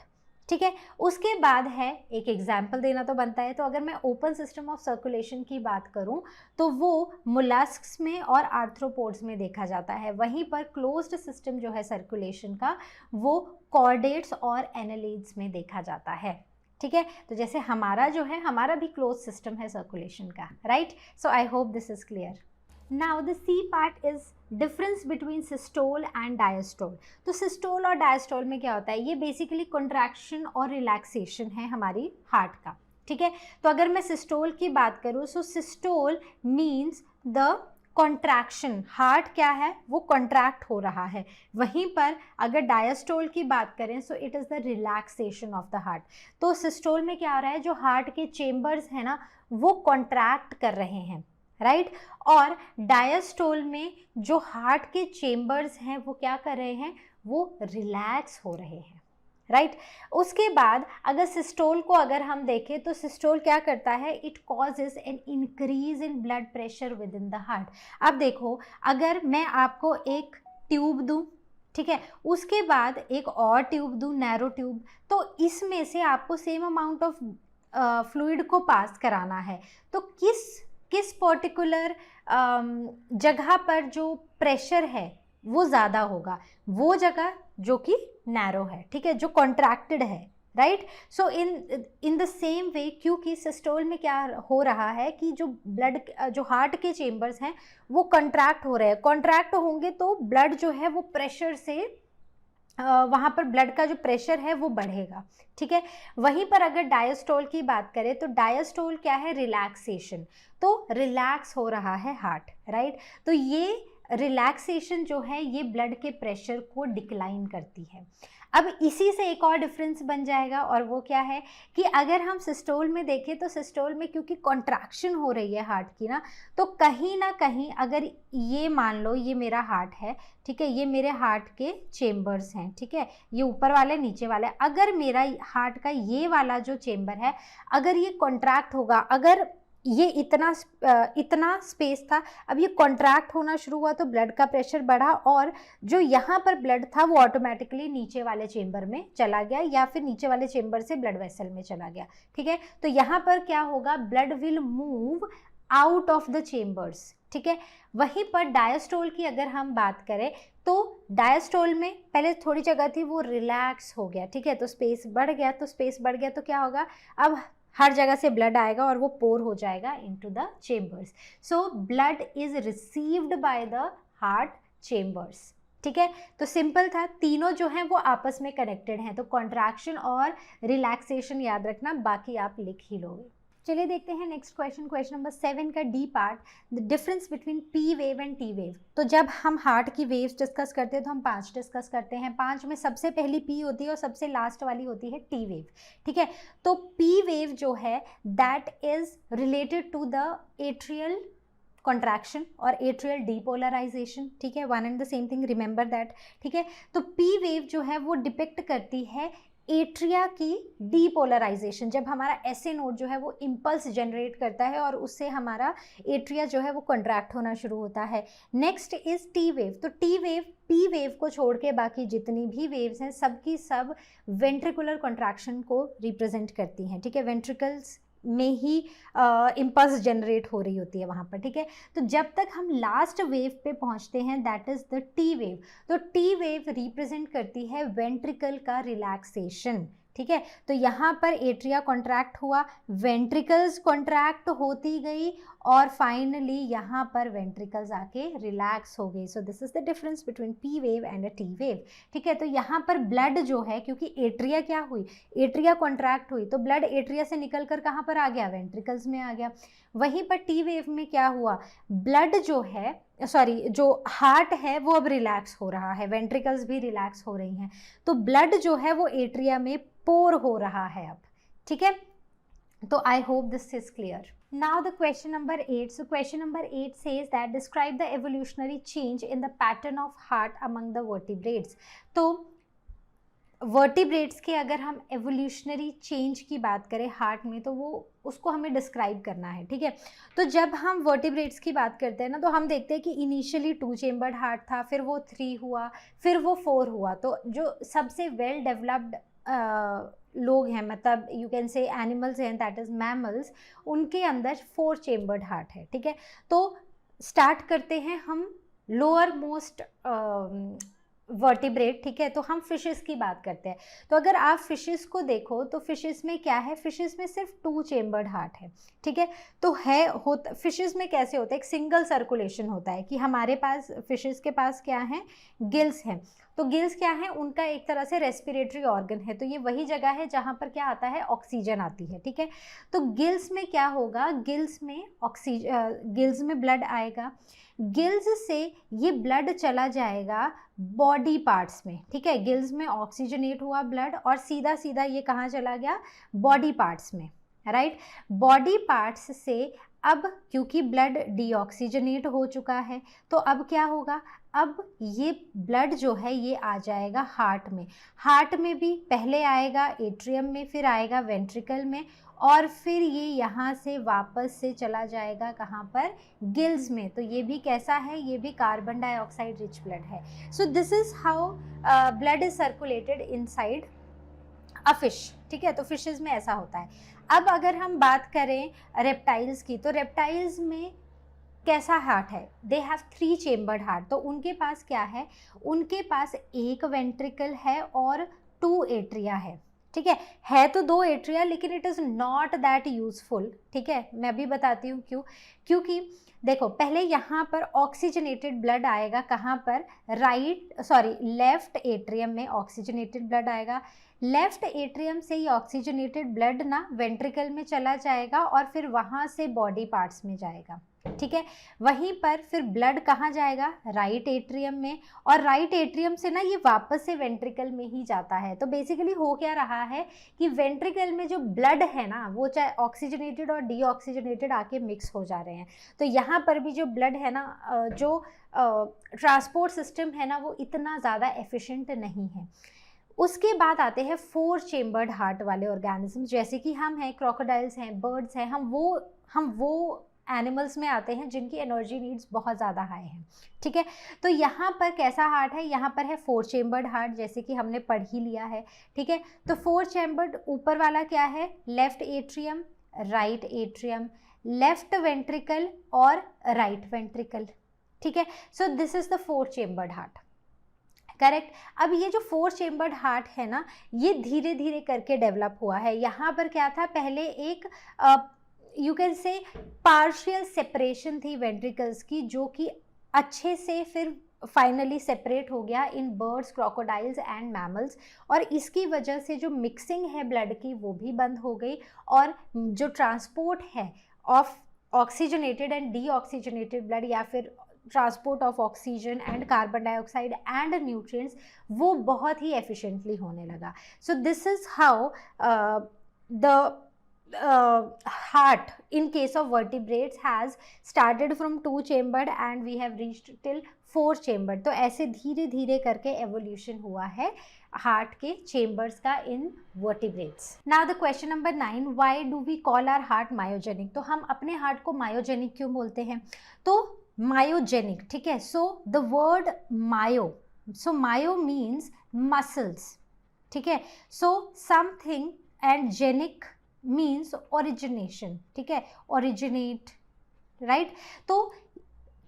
ठीक है। उसके बाद है, एक एग्जाम्पल देना तो बनता है, तो अगर मैं ओपन सिस्टम ऑफ सर्कुलेशन की बात करूं तो वो मोलस्क्स में और आर्थ्रोपोड्स में देखा जाता है। वहीं पर क्लोज्ड सिस्टम जो है सर्कुलेशन का वो कॉर्डेट्स और एनालिड्स में देखा जाता है, ठीक है। तो जैसे हमारा जो है, हमारा भी क्लोज सिस्टम है सर्कुलेशन का, right. So I hope this is clear. Now the C part is difference between systole and diastole. तो सिस्टोल और डायस्टोल में क्या होता है, ये बेसिकली कॉन्ट्रैक्शन और रिलैक्सेशन है हमारी हार्ट का, ठीक है। तो अगर मैं सिस्टोल की बात करूँ, so systole means the contraction, heart क्या है वो कॉन्ट्रैक्ट हो रहा है। वहीं पर अगर डायस्टोल की बात करें, सो it is the relaxation of the heart. तो सिस्टोल में क्या हो रहा है, जो हार्ट के चेम्बर्स हैं ना वो कॉन्ट्रैक्ट कर रहे हैं, राइट। और डायस्टोल में जो हार्ट के चेम्बर्स हैं वो क्या कर रहे हैं, वो रिलैक्स हो रहे हैं, राइट। उसके बाद अगर सिस्टोल को अगर हम देखें तो सिस्टोल क्या करता है, it causes an increase in blood pressure with in the heart. अब देखो, अगर मैं आपको एक ट्यूब दूं, ठीक है, उसके बाद एक और ट्यूब दूं, नैरो ट्यूब, तो इसमें से आपको सेम अमाउंट ऑफ फ्लूइड को पास कराना है, तो किस पर्टिकुलर जगह पर जो प्रेशर है वो ज़्यादा होगा, वो जगह जो कि नैरो है, ठीक है, जो कॉन्ट्रैक्टेड है, right. So in the same way, क्योंकि सिस्टोल में क्या हो रहा है कि जो हार्ट के चेम्बर्स हैं वो कॉन्ट्रैक्ट हो रहे हैं, कॉन्ट्रैक्ट होंगे तो ब्लड जो है वो प्रेशर से वहाँ पर ब्लड का जो प्रेशर है वो बढ़ेगा, ठीक है। वहीं पर अगर डायस्टोल की बात करें तो डायस्टोल क्या है, रिलैक्सेशन, तो रिलैक्स हो रहा है हार्ट, राइट। तो ये रिलैक्सेशन जो है ये ब्लड के प्रेशर को डिक्लाइन करती है। अब इसी से एक और डिफरेंस बन जाएगा, और वो क्या है कि अगर हम सिस्टोल में देखें तो सिस्टोल में क्योंकि कॉन्ट्रैक्शन हो रही है हार्ट की ना, तो कहीं ना कहीं अगर ये मान लो ये मेरा हार्ट है, ठीक है, ये मेरे हार्ट के चेम्बर्स हैं, ठीक है, ये ऊपर वाले नीचे वाले, अगर मेरा हार्ट का ये वाला जो चेम्बर है अगर ये कॉन्ट्रैक्ट होगा, अगर ये इतना स्पेस था, अब ये कॉन्ट्रैक्ट होना शुरू हुआ तो ब्लड का प्रेशर बढ़ा, और जो यहाँ पर ब्लड था वो ऑटोमेटिकली नीचे वाले चेम्बर में चला गया, या फिर नीचे वाले चेम्बर से ब्लड वेसल में चला गया, ठीक है। तो यहाँ पर क्या होगा, blood will move out of the chambers, ठीक है। वहीं पर डायस्टोल की अगर हम बात करें तो डायस्टोल में पहले थोड़ी जगह थी वो रिलैक्स हो गया, ठीक है, तो स्पेस बढ़ गया, तो क्या होगा, अब हर जगह से ब्लड आएगा और वो पोर हो जाएगा into the chambers. So blood is received by the heart chambers, ठीक है। तो सिंपल था, तीनों जो हैं वो आपस में कनेक्टेड हैं, तो कॉन्ट्रैक्शन और रिलैक्सेशन याद रखना, बाकी आप लिख ही लोगे। चलिए देखते हैं नेक्स्ट क्वेश्चन, क्वेश्चन नंबर 7 का D part, the difference between P wave and T wave. तो जब हम हार्ट की वेव्स डिस्कस करते हैं तो हम 5 डिस्कस करते हैं, 5 में सबसे पहली पी होती है और सबसे लास्ट वाली होती है टी वेव, ठीक है। तो पी वेव जो है that is related to the atrial contraction और एट्रियल डीपोलराइजेशन, ठीक है, one and the same thing, remember that, ठीक है। तो पी वेव जो है वो डिपिक्ट करती है एट्रिया की डीपोलराइजेशन, जब हमारा एसए नोड जो है वो इम्पल्स जनरेट करता है और उससे हमारा एट्रिया जो है वो कॉन्ट्रैक्ट होना शुरू होता है। Next is T wave. तो टी वेव पी वेव को छोड़ के बाकी जितनी भी वेव्स हैं सबकी सब वेंट्रिकुलर कॉन्ट्रैक्शन को रिप्रेजेंट करती हैं, ठीक है, वेंट्रिकल्स में ही इम्पल्स जनरेट हो रही होती है वहाँ पर, ठीक है। तो जब तक हम लास्ट वेव पे पहुँचते हैं that is the T wave. तो टी वेव रिप्रेजेंट करती है वेंट्रिकल का रिलैक्सेशन, ठीक है। तो यहाँ पर एट्रिया कॉन्ट्रैक्ट हुआ, वेंट्रिकल्स कॉन्ट्रैक्ट होती गई और फाइनली यहाँ पर वेंट्रिकल्स आके रिलैक्स हो गई। सो this is the difference between P wave and a T wave, ठीक है। तो यहाँ पर ब्लड जो है, क्योंकि एट्रिया क्या हुई, एट्रिया कॉन्ट्रैक्ट हुई, तो ब्लड एट्रिया से निकल कर कहाँ पर आ गया, वेंट्रिकल्स में आ गया। वहीं पर टी वेव में क्या हुआ, ब्लड जो है जो हार्ट है वो अब रिलैक्स हो रहा है, वेंट्रिकल्स भी रिलैक्स हो रही हैं, तो ब्लड जो है वो एट्रिया में पोर हो रहा है अब, ठीक है। तो आई hope this is clear. Now the question number 8. So question number 8 says that describe the evolutionary change in the pattern of heart among the vertebrates. तो वर्टिब्रेट्स के अगर हम एवोल्यूशनरी चेंज की बात करें हार्ट में तो वो उसको हमें डिस्क्राइब करना है, ठीक है। तो जब हम वर्टिब्रेट्स की बात करते हैं ना तो हम देखते हैं कि इनिशियली 2 चेम्बर्ड हार्ट था, फिर वो 3 हुआ, फिर वो 4 हुआ। तो जो सबसे वेल डेवलप्ड लोग हैं, मतलब यू कैन से एनिमल्स हैं, दैट इज़ मैमल्स, उनके अंदर 4 चेम्बर्ड हार्ट है, ठीक है। तो स्टार्ट करते हैं हम लोअर मोस्ट वर्टिब्रेट, ठीक है। तो हम फिशेस की बात करते हैं। तो अगर आप फिशेस को देखो तो फिशेस में क्या है, फिशेस में सिर्फ 2 चेम्बर्ड हार्ट है, ठीक है। तो फिशेस में कैसे होता है, एक सिंगल सर्कुलेशन होता है कि हमारे पास फिशेस के पास क्या है, गिल्स हैं। तो गिल्स क्या है, उनका एक तरह से रेस्पिरेटरी ऑर्गन है। तो ये वही जगह है जहाँ पर क्या आता है, ऑक्सीजन आती है, ठीक है। तो गिल्स में क्या होगा, गिल्स में ब्लड आएगा, गिल्स से ये ब्लड चला जाएगा बॉडी पार्ट्स में, ठीक है। गिल्स में ऑक्सीजनेट हुआ ब्लड और सीधा सीधा ये कहाँ चला गया, बॉडी पार्ट्स में, राइट। बॉडी पार्ट्स से अब क्योंकि ब्लड डीऑक्सीजनेट हो चुका है तो अब क्या होगा, अब ये ब्लड जो है ये आ जाएगा हार्ट में। हार्ट में भी पहले आएगा एट्रियम में, फिर आएगा वेंट्रिकल में, और फिर ये यहाँ से वापस से चला जाएगा कहाँ पर, गिल्स में। तो ये भी कैसा है, ये भी कार्बन डाइऑक्साइड रिच ब्लड है। So this is how blood is circulated inside a fish, ठीक है। तो फिशेस में ऐसा होता है। अब अगर हम बात करें रेप्टाइल्स की, तो रेप्टाइल्स में कैसा हार्ट है, दे हैव 3 चेम्बर्ड हार्ट। तो उनके पास क्या है, उनके पास एक वेंट्रिकल है और 2 एट्रिया है, ठीक है तो 2 एट्रिया, लेकिन it is not that useful, ठीक है। मैं भी बताती हूँ क्यों। क्योंकि देखो पहले यहाँ पर ऑक्सीजनेटेड ब्लड आएगा कहाँ पर, लेफ्ट एट्रियम में ऑक्सीजनेटेड ब्लड आएगा। लेफ्ट एट्रियम से ही ऑक्सीजनेटेड ब्लड ना वेंट्रिकल में चला जाएगा और फिर वहाँ से बॉडी पार्ट्स में जाएगा, ठीक है। वहीं पर फिर ब्लड कहाँ जाएगा, राइट एट्रियम में, और राइट एट्रियम से ना ये वापस से वेंट्रिकल में ही जाता है। तो बेसिकली हो क्या रहा है कि वेंट्रिकल में जो ब्लड है ना वो चाहे ऑक्सीजनेटेड और डीऑक्सीजनेटेड आके मिक्स हो जा रहे हैं। तो यहाँ पर भी जो ब्लड है ना, जो ट्रांसपोर्ट सिस्टम है ना वो इतना ज़्यादा एफिशिएंट नहीं है। उसके बाद आते हैं 4 चेम्बर्ड हार्ट वाले ऑर्गेनिज्म, जैसे कि हम हैं, क्रोकोडाइल्स हैं, बर्ड्स हैं, हम वो एनिमल्स में आते हैं जिनकी एनर्जी नीड्स बहुत ज़्यादा हाई हैं, ठीक है। तो यहाँ पर कैसा हार्ट है, यहाँ पर है 4 चेम्बर्ड हार्ट, जैसे कि हमने पढ़ ही लिया है, ठीक है। तो 4 चेम्बर्ड ऊपर वाला क्या है, left atrium, right atrium, left ventricle और राइट वेंट्रिकल, ठीक है। So this is the 4 chambered heart, correct. अब ये जो 4 चेम्बर्ड हार्ट है ना, ये धीरे धीरे करके डेवलप हुआ है। यहाँ पर क्या था, पहले एक you can say partial separation थी वेंट्रिकल्स की, जो कि अच्छे से फिर फाइनली सेपरेट हो गया in birds, crocodiles and mammals, और इसकी वजह से जो मिक्सिंग है ब्लड की वो भी बंद हो गई, और जो ट्रांसपोर्ट है of oxygenated and deoxygenated blood, या फिर transport of oxygen and carbon dioxide and nutrients, वो बहुत ही एफिशिएंटली होने लगा। सो this is how the heart in case of vertebrates has started from 2 chambered and we have reached till 4 chambered। तो ऐसे धीरे धीरे करके evolution हुआ है हार्ट के चेम्बर्स का in vertebrates. Now the question number 9, why do we call our heart myogenic. तो हम अपने हार्ट को मायोजेनिक क्यों बोलते हैं, तो मायोजेनिक, ठीक है। So the word myo, so myo means muscles, ठीक है। So something and genic means origination, ठीक है, ओरिजिनेट, राइट। तो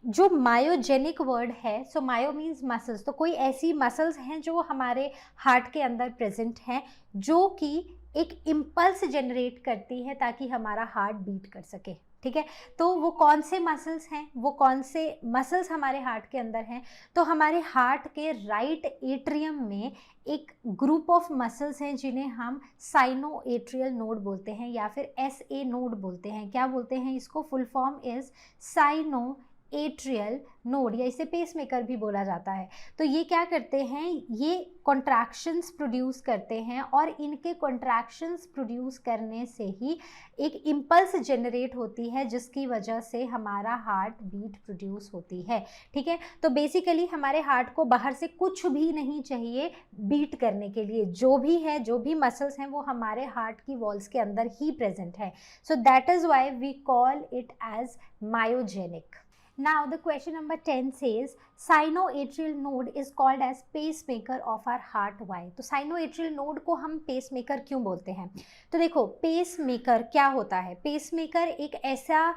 जो मायोजेनिक वर्ड है, सो मायो मीन्स मसल्स, तो कोई ऐसी मसल्स हैं जो हमारे हार्ट के अंदर प्रेजेंट हैं, जो कि एक इम्पल्स जनरेट करती है ताकि हमारा हार्ट बीट कर सके, ठीक है। तो वो कौन से मसल्स हैं, वो कौन से मसल्स हमारे हार्ट के अंदर हैं, तो हमारे हार्ट के राइट एट्रियम में एक ग्रुप ऑफ मसल्स हैं जिन्हें हम साइनो एट्रियल नोड बोलते हैं, या फिर SA नोड बोलते हैं। क्या बोलते हैं इसको, full form is cyano atrial node, या इसे पेसमेकर भी बोला जाता है। तो ये क्या करते हैं, ये कॉन्ट्रैक्शंस प्रोड्यूस करते हैं, और इनके कॉन्ट्रैक्शंस प्रोड्यूस करने से ही एक इम्पल्स जनरेट होती है, जिसकी वजह से हमारा हार्ट बीट प्रोड्यूस होती है, ठीक है। तो बेसिकली हमारे हार्ट को बाहर से कुछ भी नहीं चाहिए बीट करने के लिए, जो भी है, जो भी मसल्स हैं वो हमारे हार्ट की वॉल्स के अंदर ही प्रेजेंट है। So that is why we call it as myogenic. Now the question number 10 says, sinoatrial node is called as pacemaker of our heart. Why? तो साइनोएट्रियल नोड को हम पेस मेकर क्यों बोलते हैं? तो देखो, पेस मेकर क्या होता है? पेस मेकर एक ऐसा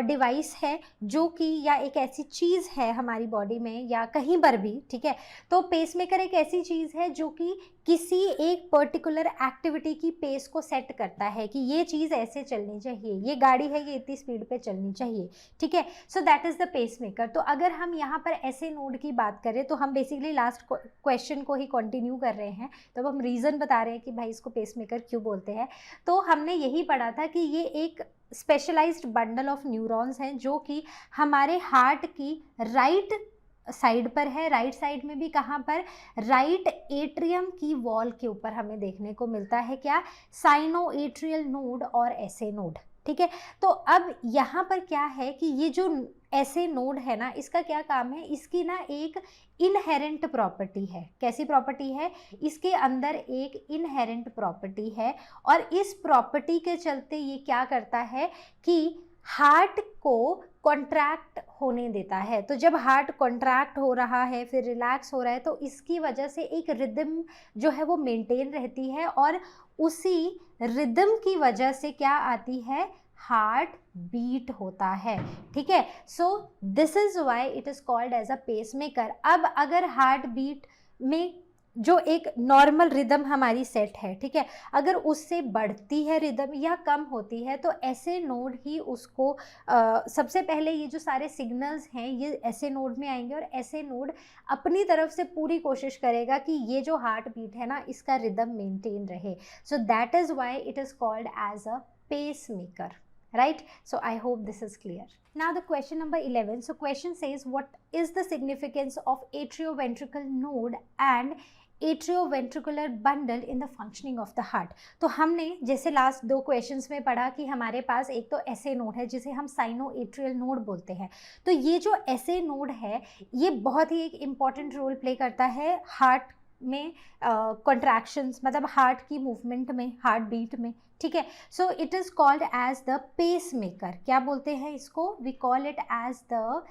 डिवाइस है जो कि, या एक ऐसी चीज़ है हमारी बॉडी में या कहीं पर भी, ठीक है। तो पेस मेकर एक ऐसी चीज़ है जो कि किसी एक पर्टिकुलर एक्टिविटी की पेस को सेट करता है कि ये चीज़ ऐसे चलनी चाहिए, ये गाड़ी है ये इतनी स्पीड पे चलनी चाहिए, ठीक है। So that is the pacemaker. तो अगर हम यहाँ पर ऐसे नोड की बात करें तो हम बेसिकली लास्ट क्वेश्चन को ही कंटिन्यू कर रहे हैं, तो अब हम रीज़न बता रहे हैं कि भाई इसको पेस मेकर क्यों बोलते हैं। तो हमने यही पढ़ा था कि ये एक स्पेशलाइज्ड बंडल ऑफ न्यूरॉन्स हैं जो कि हमारे हार्ट की राइट साइड पर है। राइट साइड में भी कहाँ पर? राइट एट्रियम की वॉल के ऊपर हमें देखने को मिलता है क्या? साइनोएट्रियल नोड और एसे नोड, ठीक है। तो अब यहाँ पर क्या है कि ये जो ऐसे नोड है ना, इसका क्या काम है? इसकी ना एक इनहेरेंट प्रॉपर्टी है। कैसी प्रॉपर्टी है? इसके अंदर एक इनहेरेंट प्रॉपर्टी है और इस प्रॉपर्टी के चलते ये क्या करता है कि हार्ट को कॉन्ट्रैक्ट होने देता है। तो जब हार्ट कॉन्ट्रैक्ट हो रहा है फिर रिलैक्स हो रहा है तो इसकी वजह से एक रिदम जो है वो मेंटेन रहती है और उसी रिदम की वजह से क्या आती है? हार्ट बीट होता है, ठीक है। So this is why it is called as a pacemaker. अब अगर हार्ट बीट में जो एक नॉर्मल रिदम हमारी सेट है, ठीक है, अगर उससे बढ़ती है रिदम या कम होती है तो ऐसे नोड ही उसको सबसे पहले ये जो सारे सिग्नल्स हैं ये ऐसे नोड में आएंगे और ऐसे नोड अपनी तरफ से पूरी कोशिश करेगा कि ये जो हार्ट बीट है ना इसका रिदम मेंटेन रहे। So that is why it is called as a pacemaker, right? So I hope this is clear. Now the question number 11. So question says, what is the significance of atrioventricular node and atrioventricular bundle in the functioning of the heart? तो हमने जैसे last दो questions में पढ़ा कि हमारे पास एक तो ऐसे नोड है जिसे हम साइनोएट्रियल नोड बोलते हैं। तो ये जो ऐसे नोड है ये बहुत ही एक इम्पॉर्टेंट रोल प्ले करता है हार्ट में कॉन्ट्रैक्शंस, मतलब हार्ट की मूवमेंट में, हार्ट बीट में, ठीक है। So it is called as the pacemaker. क्या बोलते हैं इसको? We call it as the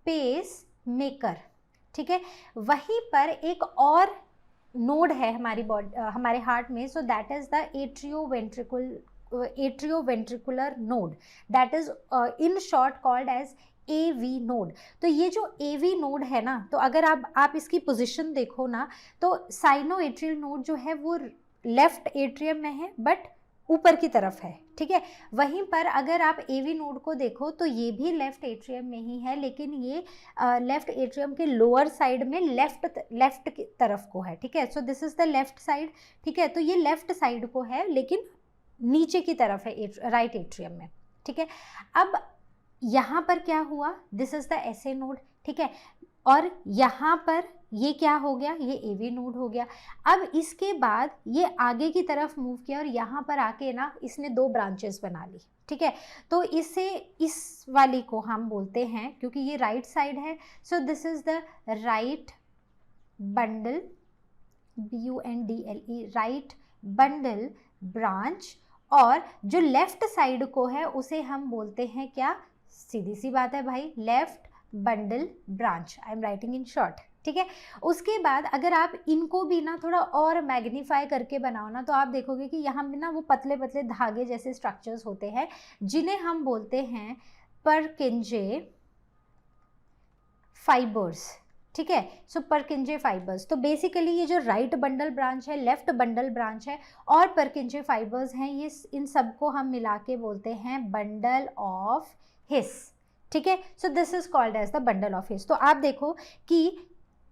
pacemaker, ठीक है। वहीं पर एक और नोड है हमारी बॉडी, हमारे हार्ट में, so that is the atrioventricular node, that is in short called as AV node. तो ये जो AV नोड है ना, तो अगर आप इसकी पोजीशन देखो ना तो साइनोएट्रियल नोड जो है वो लेफ्ट एट्रियम में है बट ऊपर की तरफ है, ठीक है। वहीं पर अगर आप AV नोड को देखो तो ये भी लेफ्ट एट्रियम में ही है लेकिन ये लेफ्ट एट्रियम के लोअर साइड में लेफ्ट की तरफ को है, ठीक है। So this is the left side, ठीक है। तो ये लेफ्ट साइड को है लेकिन नीचे की तरफ है राइट एट्रियम में, ठीक है। अब यहाँ पर क्या हुआ? This is the essay node, ठीक है। और यहाँ पर ये क्या हो गया? ये AV नोड हो गया। अब इसके बाद ये आगे की तरफ मूव किया और यहाँ पर आके ना इसने दो ब्रांचेस बना ली, ठीक है। तो इसे इस वाली को हम बोलते हैं क्योंकि ये राइट साइड है, so this is the right bundle, BUNDLE, right bundle branch. और जो लेफ्ट साइड को है उसे हम बोलते हैं क्या? सीधी सी बात है भाई, left bundle branch. I am writing in short, ठीक है। उसके बाद अगर आप इनको भी ना थोड़ा और मैग्नीफाई करके बनाओ ना तो आप देखोगे कि यहाँ भी ना वो पतले पतले धागे जैसे स्ट्रक्चर्स होते हैं जिन्हें हम बोलते हैं परकिंजे फाइबर्स, ठीक है। सो परकिंजे फाइबर्स। तो बेसिकली ये जो राइट बंडल ब्रांच है, लेफ्ट बंडल ब्रांच है और परकिंजे फाइबर्स हैं, ये इन सबको हम मिला के बोलते हैं बंडल ऑफ हिस, ठीक है। So this is called as the bundle of His. तो आप देखो कि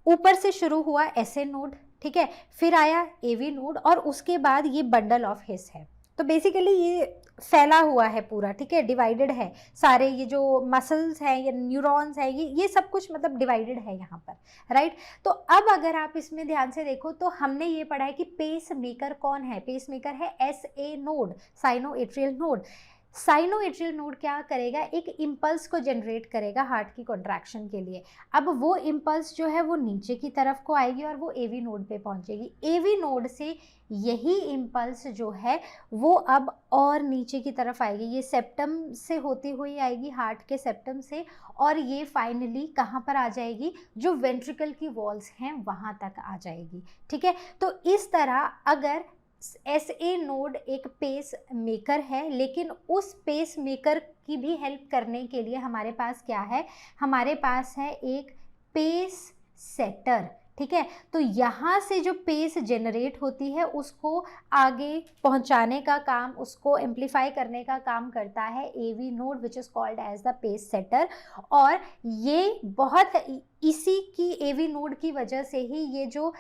ऊपर से शुरू हुआ एसे नोड, ठीक है, फिर आया AV नोड और उसके बाद ये बंडल ऑफ हिस है। तो बेसिकली ये फैला हुआ है पूरा, ठीक है, डिवाइडेड है। सारे ये जो मसल्स हैं या न्यूरॉन्स हैं ये सब कुछ मतलब डिवाइडेड है यहाँ पर, राइट। तो अब अगर आप इसमें ध्यान से देखो तो हमने ये पढ़ा है कि पेस मेकर कौन है? पेस मेकर है SA node, sinoatrial node. Sinoatrial node क्या करेगा, एक इम्पल्स को जनरेट करेगा हार्ट की कॉन्ट्रैक्शन के लिए। अब वो इम्पल्स जो है वो नीचे की तरफ को आएगी और वो एवी नोड पे पहुंचेगी। एवी नोड से यही इम्पल्स जो है वो अब और नीचे की तरफ आएगी, ये सेप्टम से होती हुई आएगी, हार्ट के सेप्टम से, और ये फाइनली कहाँ पर आ जाएगी, जो वेंट्रिकल की वॉल्स हैं वहाँ तक आ जाएगी। ठीक है, तो इस तरह अगर SA नोड एक पेस मेकर है, लेकिन उस पेस मेकर की भी हेल्प करने के लिए हमारे पास क्या है, हमारे पास है एक पेस सेटर। ठीक है, तो यहाँ से जो पेस जनरेट होती है उसको आगे पहुँचाने का काम, उसको एम्पलीफाई करने का काम करता है AV node which is called as the pacesetter. और ये बहुत इसी की AV नोड की वजह से ही ये जो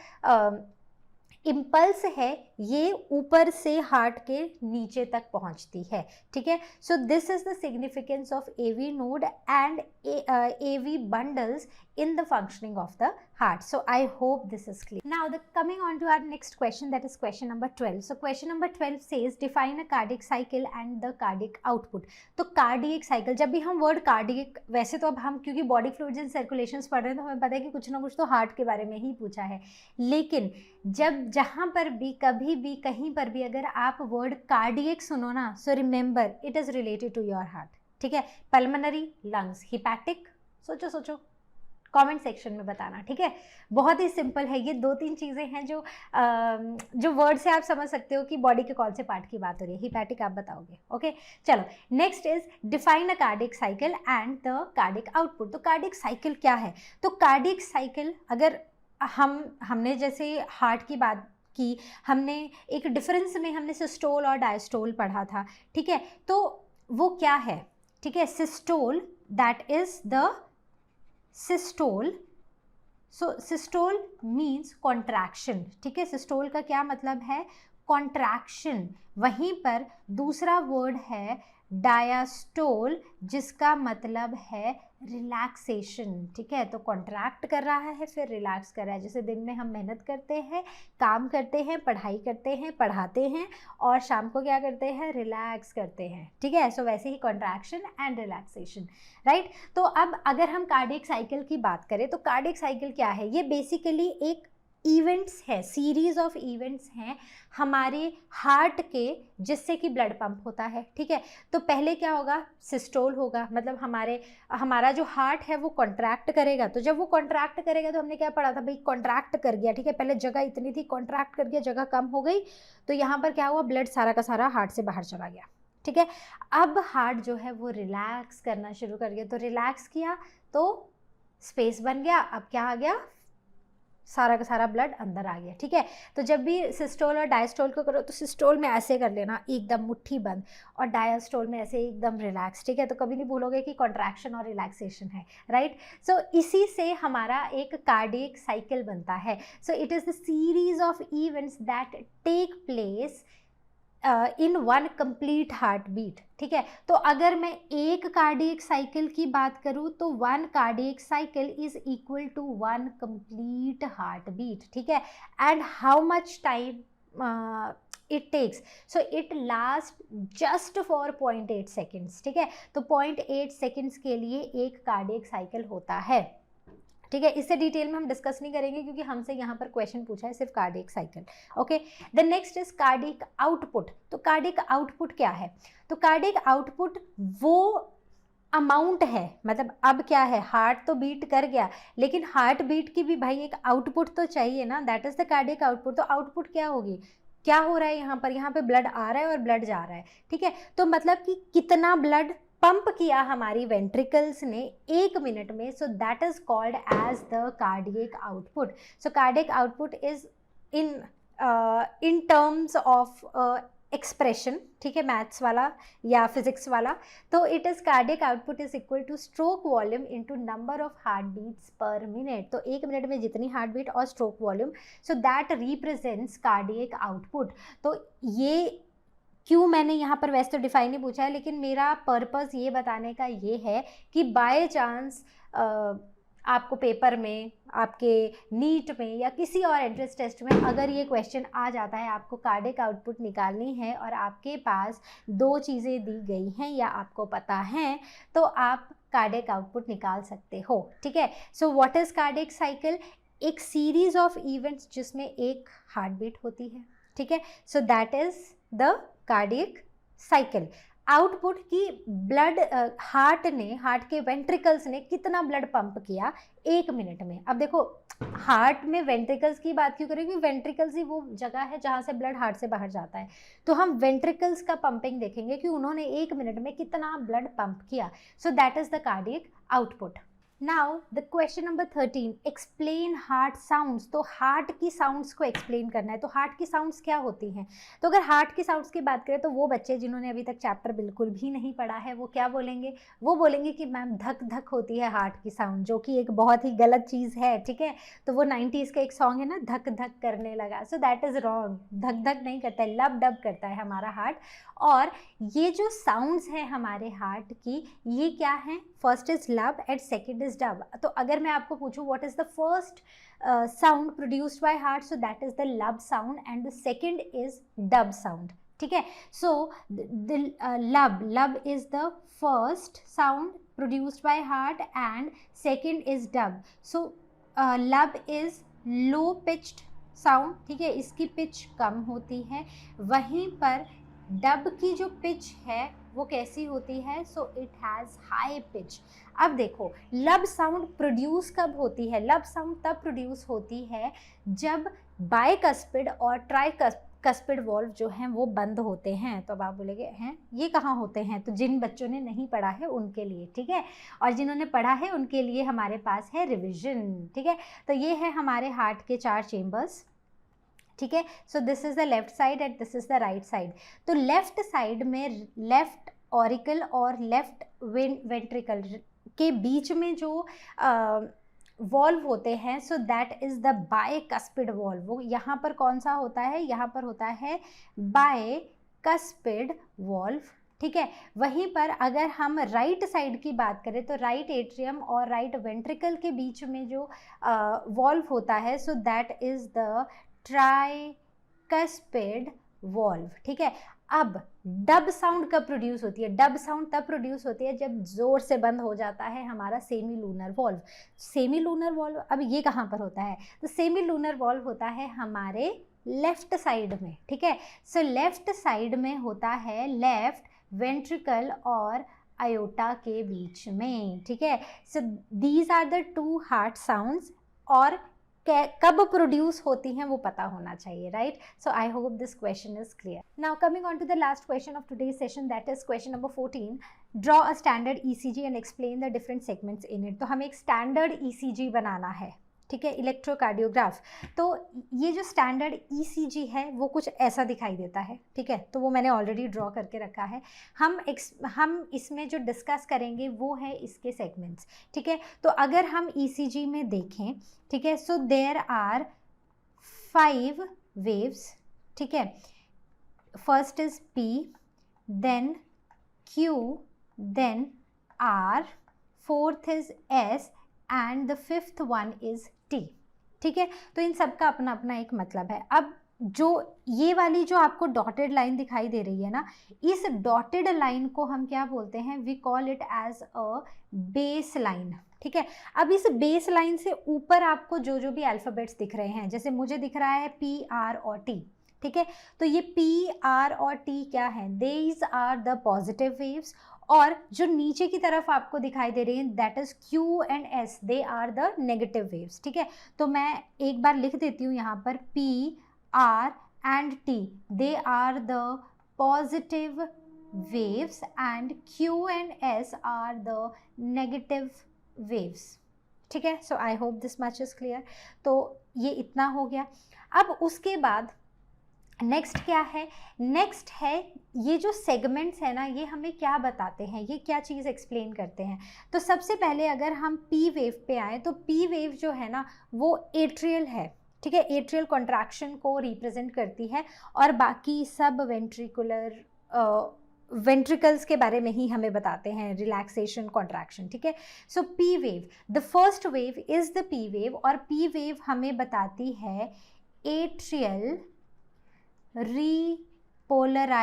इम्पल्स है ये ऊपर से हार्ट के नीचे तक पहुंचती है। ठीक है, so this is the significance of AV node and AV bundles in the functioning of the heart. So I hope this is clear. Now coming on to our next question, that is question number 12. So question number 12 says define a cardiac cycle and the cardiac output. तो cardiac cycle, जब भी हम word cardiac, वैसे तो अब हम क्योंकि body fluids and circulations पढ़ रहे हैं तो हमें पता है कि कुछ ना कुछ तो हार्ट के बारे में ही पूछा है, लेकिन जब जहाँ पर भी कभी भी कहीं पर भी अगर आप वर्ड कार्डियक सुनो ना, so remember it is related to your heart. ठीक है, पल्मोनरी, लंग्स, हिपैटिक, सोचो सोचो, कमेंट सेक्शन में बताना। ठीक है, बहुत ही सिंपल है, ये 2-3 चीज़ें हैं जो वर्ड से आप समझ सकते हो कि बॉडी के कौन से पार्ट की बात हो रही है। हिपैटिक आप बताओगे। ओके, चलो next is define a cardiac cycle and the cardiac output. तो कार्डियक साइकिल क्या है, तो कार्डियक साइकिल अगर हमने जैसे हार्ट की बात की, हमने एक डिफरेंस में हमने सिस्टोल और डायस्टोल पढ़ा था। ठीक है, तो वो क्या है, ठीक है, systole that is the systole. So systole means contraction. ठीक है, सिस्टोल का क्या मतलब है, कॉन्ट्रैक्शन। वहीं पर दूसरा वर्ड है डायास्टोल जिसका मतलब है रिलैक्सेशन। ठीक है, तो कॉन्ट्रैक्ट कर रहा है फिर रिलैक्स कर रहा है, जैसे दिन में हम मेहनत करते हैं, काम करते हैं, पढ़ाई करते हैं, पढ़ाते हैं, और शाम को क्या करते हैं, रिलैक्स करते हैं। ठीक है, सो वैसे ही कॉन्ट्रैक्शन एंड रिलैक्सेशन, राइट। तो अब अगर हम कार्डियक साइकिल की बात करें तो कार्डियक साइकिल क्या है, ये बेसिकली एक इवेंट्स है, सीरीज ऑफ इवेंट्स हैं हमारे हार्ट के, जिससे कि ब्लड पंप होता है। ठीक है, तो पहले क्या होगा, सिस्टोल होगा, मतलब हमारा जो हार्ट है वो कॉन्ट्रैक्ट करेगा। तो जब वो कॉन्ट्रैक्ट करेगा तो हमने क्या पढ़ा था भाई, कॉन्ट्रैक्ट कर गया। ठीक है, पहले जगह इतनी थी, कॉन्ट्रैक्ट कर गया, जगह कम हो गई, तो यहाँ पर क्या हुआ, ब्लड सारा का सारा हार्ट से बाहर चला गया। ठीक है, अब हार्ट जो है वो रिलैक्स करना शुरू कर गया, तो रिलैक्स किया तो स्पेस बन गया, अब क्या आ गया, सारा का सारा ब्लड अंदर आ गया। ठीक है, तो जब भी सिस्टोल और डायस्टोल को करो तो सिस्टोल में ऐसे कर लेना एकदम मुट्ठी बंद, और डायस्टोल में ऐसे एकदम रिलैक्स। ठीक है, तो कभी नहीं भूलोगे कि कॉन्ट्रैक्शन और रिलैक्सेशन है, राइट। सो इसी से हमारा एक कार्डियक साइकिल बनता है। So it is the series of events that take place in one complete heart beat. ठीक है, तो अगर मैं एक कार्डियक साइकिल की बात करूँ तो one cardiac cycle is equal to one complete heart beat. ठीक है, and how much time it takes, so it last just for 0.8 seconds. ठीक है, तो 0.8 सेकेंड्स के लिए एक कार्डियक साइकिल होता है। ठीक है, इससे डिटेल में हम डिस्कस नहीं करेंगे क्योंकि हमसे यहाँ पर क्वेश्चन पूछा है सिर्फ cardiac cycle. Okay, the next is cardiac output. तो कार्डियक आउटपुट क्या है, तो कार्डियक आउटपुट वो अमाउंट है, मतलब अब क्या है, हार्ट तो बीट कर गया लेकिन हार्ट बीट की भी भाई एक आउटपुट तो चाहिए ना, that is the cardiac output. तो आउटपुट क्या होगी, क्या हो रहा है यहाँ पे ब्लड आ रहा है और ब्लड जा रहा है। ठीक है, तो मतलब कि कितना ब्लड पंप किया हमारी वेंट्रिकल्स ने 1 मिनट में, so that is called as the cardiac output. So cardiac output is in terms of expression. ठीक है, मैथ्स वाला या फिजिक्स वाला, तो it is cardiac output is equal to stroke volume into number of heart beats per minute. तो 1 minute में जितनी heart beat और stroke volume, so that represents cardiac output. तो ये क्यों मैंने यहाँ पर वैसे तो डिफाइन नहीं पूछा है, लेकिन मेरा पर्पस ये बताने का ये है कि बाय चांस आपको पेपर में, आपके नीट में या किसी और एंट्रेंस टेस्ट में अगर ये क्वेश्चन आ जाता है, आपको कार्डियक आउटपुट निकालनी है और आपके पास 2 चीज़ें दी गई हैं या आपको पता है, तो आप कार्डियक आउटपुट निकाल सकते हो, ठीक है। So what is cardiac cycle? एक सीरीज ऑफ इवेंट्स जिसमें एक हार्ट बीट होती है, ठीक है। So that is the cardiac cycle. Output की ब्लड, हार्ट के वेंट्रिकल्स ने कितना ब्लड पंप किया 1 मिनट में। अब देखो हार्ट में वेंट्रिकल्स की बात क्यों करें, क्योंकि वेंट्रिकल्स ही वो जगह है जहाँ से ब्लड हार्ट से बाहर जाता है। तो हम वेंट्रिकल्स का पंपिंग देखेंगे कि उन्होंने 1 मिनट में कितना ब्लड पंप किया। सो that is the cardiac output. Now the question number 13, explain heart sounds. तो हार्ट की साउंड्स को एक्सप्लेन करना है। तो हार्ट की साउंड्स क्या होती हैं? तो अगर हार्ट की साउंड्स की बात करें तो वो बच्चे जिन्होंने अभी तक चैप्टर बिल्कुल भी नहीं पढ़ा है वो क्या बोलेंगे? वो बोलेंगे कि मैम धक धक होती है हार्ट की साउंड, जो कि एक बहुत ही गलत चीज़ है, ठीक है। तो वो 90s का एक सॉन्ग है ना, धक धक करने लगा। सो दैट इज़ रॉन्ग। धक धक नहीं करता है, लब डब करता है हमारा हार्ट। और ये जो साउंड्स हैं हमारे हार्ट की, ये क्या हैं? First is lub and second is dub. तो अगर मैं आपको पूछूं what is the first sound produced by heart, so that is the lub sound and the second is dub sound, ठीक है। So lub is the first sound produced by heart and second is dub. So lub is low pitched sound, ठीक है, इसकी pitch कम होती है। वहीं पर dub की जो पिच है वो कैसी होती है? So it has high pitch. अब देखो लब साउंड प्रोड्यूस कब होती है? लब साउंड तब प्रोड्यूस होती है जब बाइकस्पिड और ट्राइकस्पिड वॉल्व जो हैं वो बंद होते हैं। तो अब आप बोलेंगे हैं ये कहाँ होते हैं? तो जिन बच्चों ने नहीं पढ़ा है उनके लिए, ठीक है, और जिन्होंने पढ़ा है उनके लिए हमारे पास है रिविजन, ठीक है। तो ये है हमारे हार्ट के 4 चेम्बर्स, ठीक है। So this is the left side and this is the right side. तो लेफ्ट साइड में लेफ्ट ऑरिकल और लेफ्ट वेंट्रिकल के बीच में जो वॉल्व होते हैं, सो that is the bicuspid valve. वो यहाँ पर कौन सा होता है? यहाँ पर होता है बाइकस्पिड वॉल्व, ठीक है। वहीं पर अगर हम राइट साइड की बात करें तो राइट एट्रियम और राइट वेंट्रिकल के बीच में जो वॉल्व होता है, so that is the tricuspid valve, ठीक है। अब डब साउंड कब प्रोड्यूस होती है? डब साउंड तब प्रोड्यूस होती है जब जोर से बंद हो जाता है हमारा semi lunar valve. Semi lunar valve अब ये कहाँ पर होता है? तो सेमी लूनर वॉल्व होता है हमारे लेफ्ट साइड में, ठीक है। सो लेफ्ट साइड में होता है लेफ्ट वेंट्रिकल और आयोटा के बीच में, ठीक है। So these are the 2 heart sounds. और कब प्रोड्यूस होती हैं वो पता होना चाहिए, right. So I hope this question is clear. Now coming on to the last question of today's session, that is question number 14, draw a standard ECG and explain the different segments in it. तो हमें एक standard ECG बनाना है, ठीक है, electrocardiograph. तो ये जो standard ECG है वो कुछ ऐसा दिखाई देता है, ठीक है। तो वो मैंने ऑलरेडी ड्रॉ करके रखा है। हम इसमें जो डिस्कस करेंगे वो है इसके सेगमेंट्स, ठीक है। तो अगर हम ईसीजी में देखें, ठीक है, सो देयर आर 5 वेव्स, ठीक है। First is P, then Q, then R, fourth is S and the 5th one is T, ठीक है। तो इन सब का अपना अपना एक मतलब है। अब जो ये वाली जो आपको डॉटेड लाइन दिखाई दे रही है ना, इस डॉटेड लाइन को हम क्या बोलते हैं? We call it as a baseline, ठीक है। अब इस बेस लाइन से ऊपर आपको जो जो भी अल्फ़ाबेट्स दिख रहे हैं, जैसे मुझे दिख रहा है P, R और T, ठीक है। तो ये P, R और T क्या है? These are the positive waves। और जो नीचे की तरफ आपको दिखाई दे रही है that is Q and S, they are the negative waves, ठीक है। तो मैं एक बार लिख देती हूँ यहाँ पर P, R and T, they are the positive waves and Q and S are the negative waves, ठीक है। So I hope this much is clear. तो ये इतना हो गया। अब उसके बाद नेक्स्ट क्या है? नेक्स्ट है ये जो सेगमेंट्स है ना, ये हमें क्या बताते हैं, ये क्या चीज़ एक्सप्लेन करते हैं। तो सबसे पहले अगर हम पी वेव पे आए तो पी वेव जो है ना वो एट्रियल है, ठीक है, एट्रियल कॉन्ट्रैक्शन को रिप्रेजेंट करती है और बाकी सब वेंट्रिकुलर वेंट्रिकल्स के बारे में ही हमें बताते हैं, रिलैक्सेशन, कॉन्ट्रैक्शन, ठीक है। So P wave, the first wave is the P wave, और पी वेव हमें बताती है एट्रियल रीपोलराइजेशन।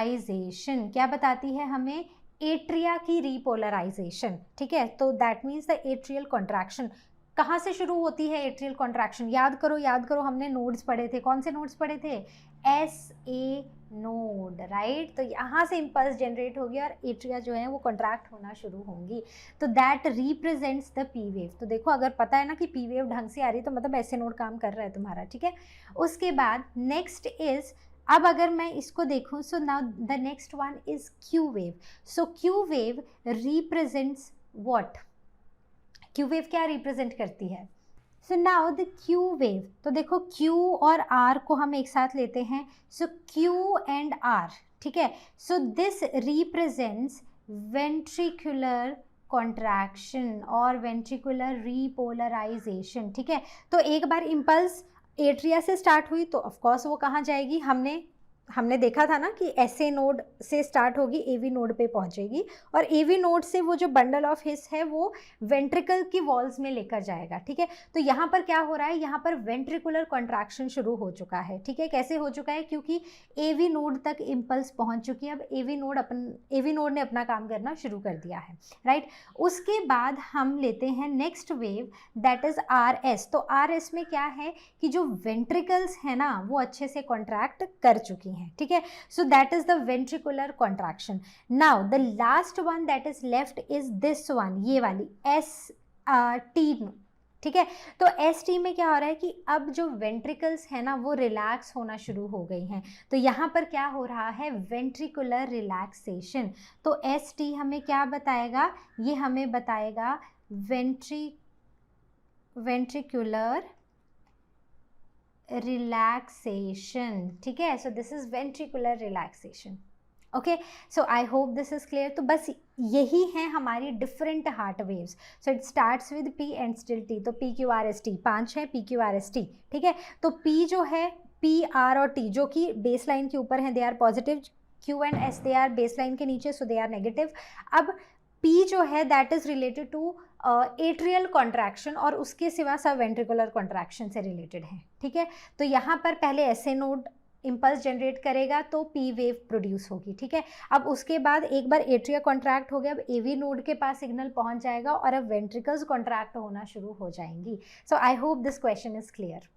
क्या बताती है हमें? एट्रिया की रीपोलराइजेशन, ठीक है। तो that means the atrial contraction. कहाँ से शुरू होती है एट्रियल कॉन्ट्रैक्शन? याद करो, हमने नोड्स पढ़े थे। कौन से नोड्स पढ़े थे? S A node, right. तो यहाँ से इम्पल्स जनरेट होगी और एट्रिया जो है वो कॉन्ट्रैक्ट होना शुरू होंगी। तो that represents the P wave. तो देखो, अगर पता है ना कि पी वेव ढंग से आ रही है तो मतलब ऐसे नोड काम कर रहा है तुम्हारा, ठीक है। उसके बाद नेक्स्ट इज, अब अगर मैं इसको देखूं, so now the next one is Q wave. So Q wave represents what? Q wave क्या रिप्रेजेंट करती है? So now the Q wave, तो देखो क्यू और आर को हम एक साथ लेते हैं। सो क्यू एंड आर, ठीक है। So this represents ventricular contraction और वेंट्रिकुलर रीपोलराइजेशन, ठीक है। तो एक बार इम्पल्स एट्रिया से स्टार्ट हुई तो ऑफकोर्स वो कहाँ जाएगी? हमने देखा था ना कि एसए नोड से स्टार्ट होगी, एवी नोड पे पहुंचेगी, और एवी नोड से वो जो बंडल ऑफ हिस है वो वेंट्रिकल की वॉल्स में लेकर जाएगा, ठीक है। तो यहाँ पर क्या हो रहा है? यहाँ पर वेंट्रिकुलर कॉन्ट्रैक्शन शुरू हो चुका है, ठीक है। कैसे हो चुका है? क्योंकि एवी नोड तक इम्पल्स पहुंच चुकी है। अब एवी नोड ने अपना काम करना शुरू कर दिया है, राइट। उसके बाद हम लेते हैं next wave, that is R S. तो आर एस में क्या है कि जो वेंट्रिकल्स है ना वो अच्छे से कॉन्ट्रैक्ट कर चुकी हैं, ठीक है। So that is the ventricular contraction. Now the last one that is left is this one, ये वाली एस टी, ठीक है। तो एस टी में क्या हो रहा है कि अब जो वेंट्रिकल्स है ना वो रिलैक्स होना शुरू हो गई हैं। तो यहाँ पर क्या हो रहा है? Ventricular relaxation. तो एस टी हमें क्या बताएगा? ये हमें बताएगा वेंट्रिकुलर रिलैक्सेशन, ठीक है। So this is ventricular relaxation, okay. So I hope this is clear. तो बस यही है हमारी different heart waves. So it starts with P and still T. तो P Q R S T, 5 है P Q R S T, ठीक है। तो पी जो है, पी आर और टी जो कि बेस लाइन के ऊपर हैं, they are positive. Q and S they are baseline के नीचे, सो दे आर नेगेटिव। अब पी जो है that is related to atrial contraction, और उसके सिवा सब वेंट्रिकुलर कॉन्ट्रैक्शन से रिलेटेड है, ठीक है। तो यहाँ पर पहले एसए नोड इम्पल्स जनरेट करेगा तो पी वेव प्रोड्यूस होगी, ठीक है। अब उसके बाद एक बार एट्रिया कॉन्ट्रैक्ट हो गया, अब एवी नोड के पास सिग्नल पहुंच जाएगा और अब वेंट्रिकल्स कॉन्ट्रैक्ट होना शुरू हो जाएंगी। So I hope this question is clear.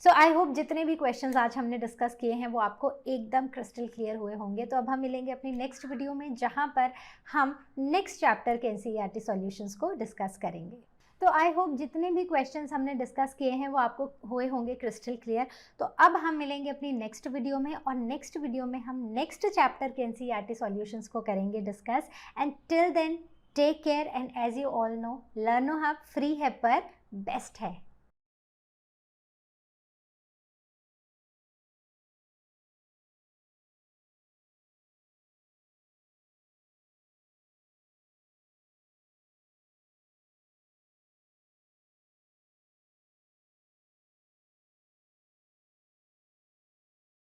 So I hope जितने भी क्वेश्चंस आज हमने डिस्कस किए हैं वो आपको एकदम क्रिस्टल क्लियर हुए होंगे। तो अब हम मिलेंगे अपनी नेक्स्ट वीडियो में, जहाँ पर हम नेक्स्ट चैप्टर के एनसीईआरटी सॉल्यूशंस को डिस्कस करेंगे। तो आई होप जितने भी क्वेश्चंस हमने डिस्कस किए हैं वो आपको हुए होंगे क्रिस्टल क्लियर। तो अब हम मिलेंगे अपनी नेक्स्ट वीडियो में, और नेक्स्ट वीडियो में हम नेक्स्ट चैप्टर के एनसीईआरटी सॉल्यूशंस को करेंगे discuss. And till then take care, and as you all know, Learno Hub free है पर बेस्ट है।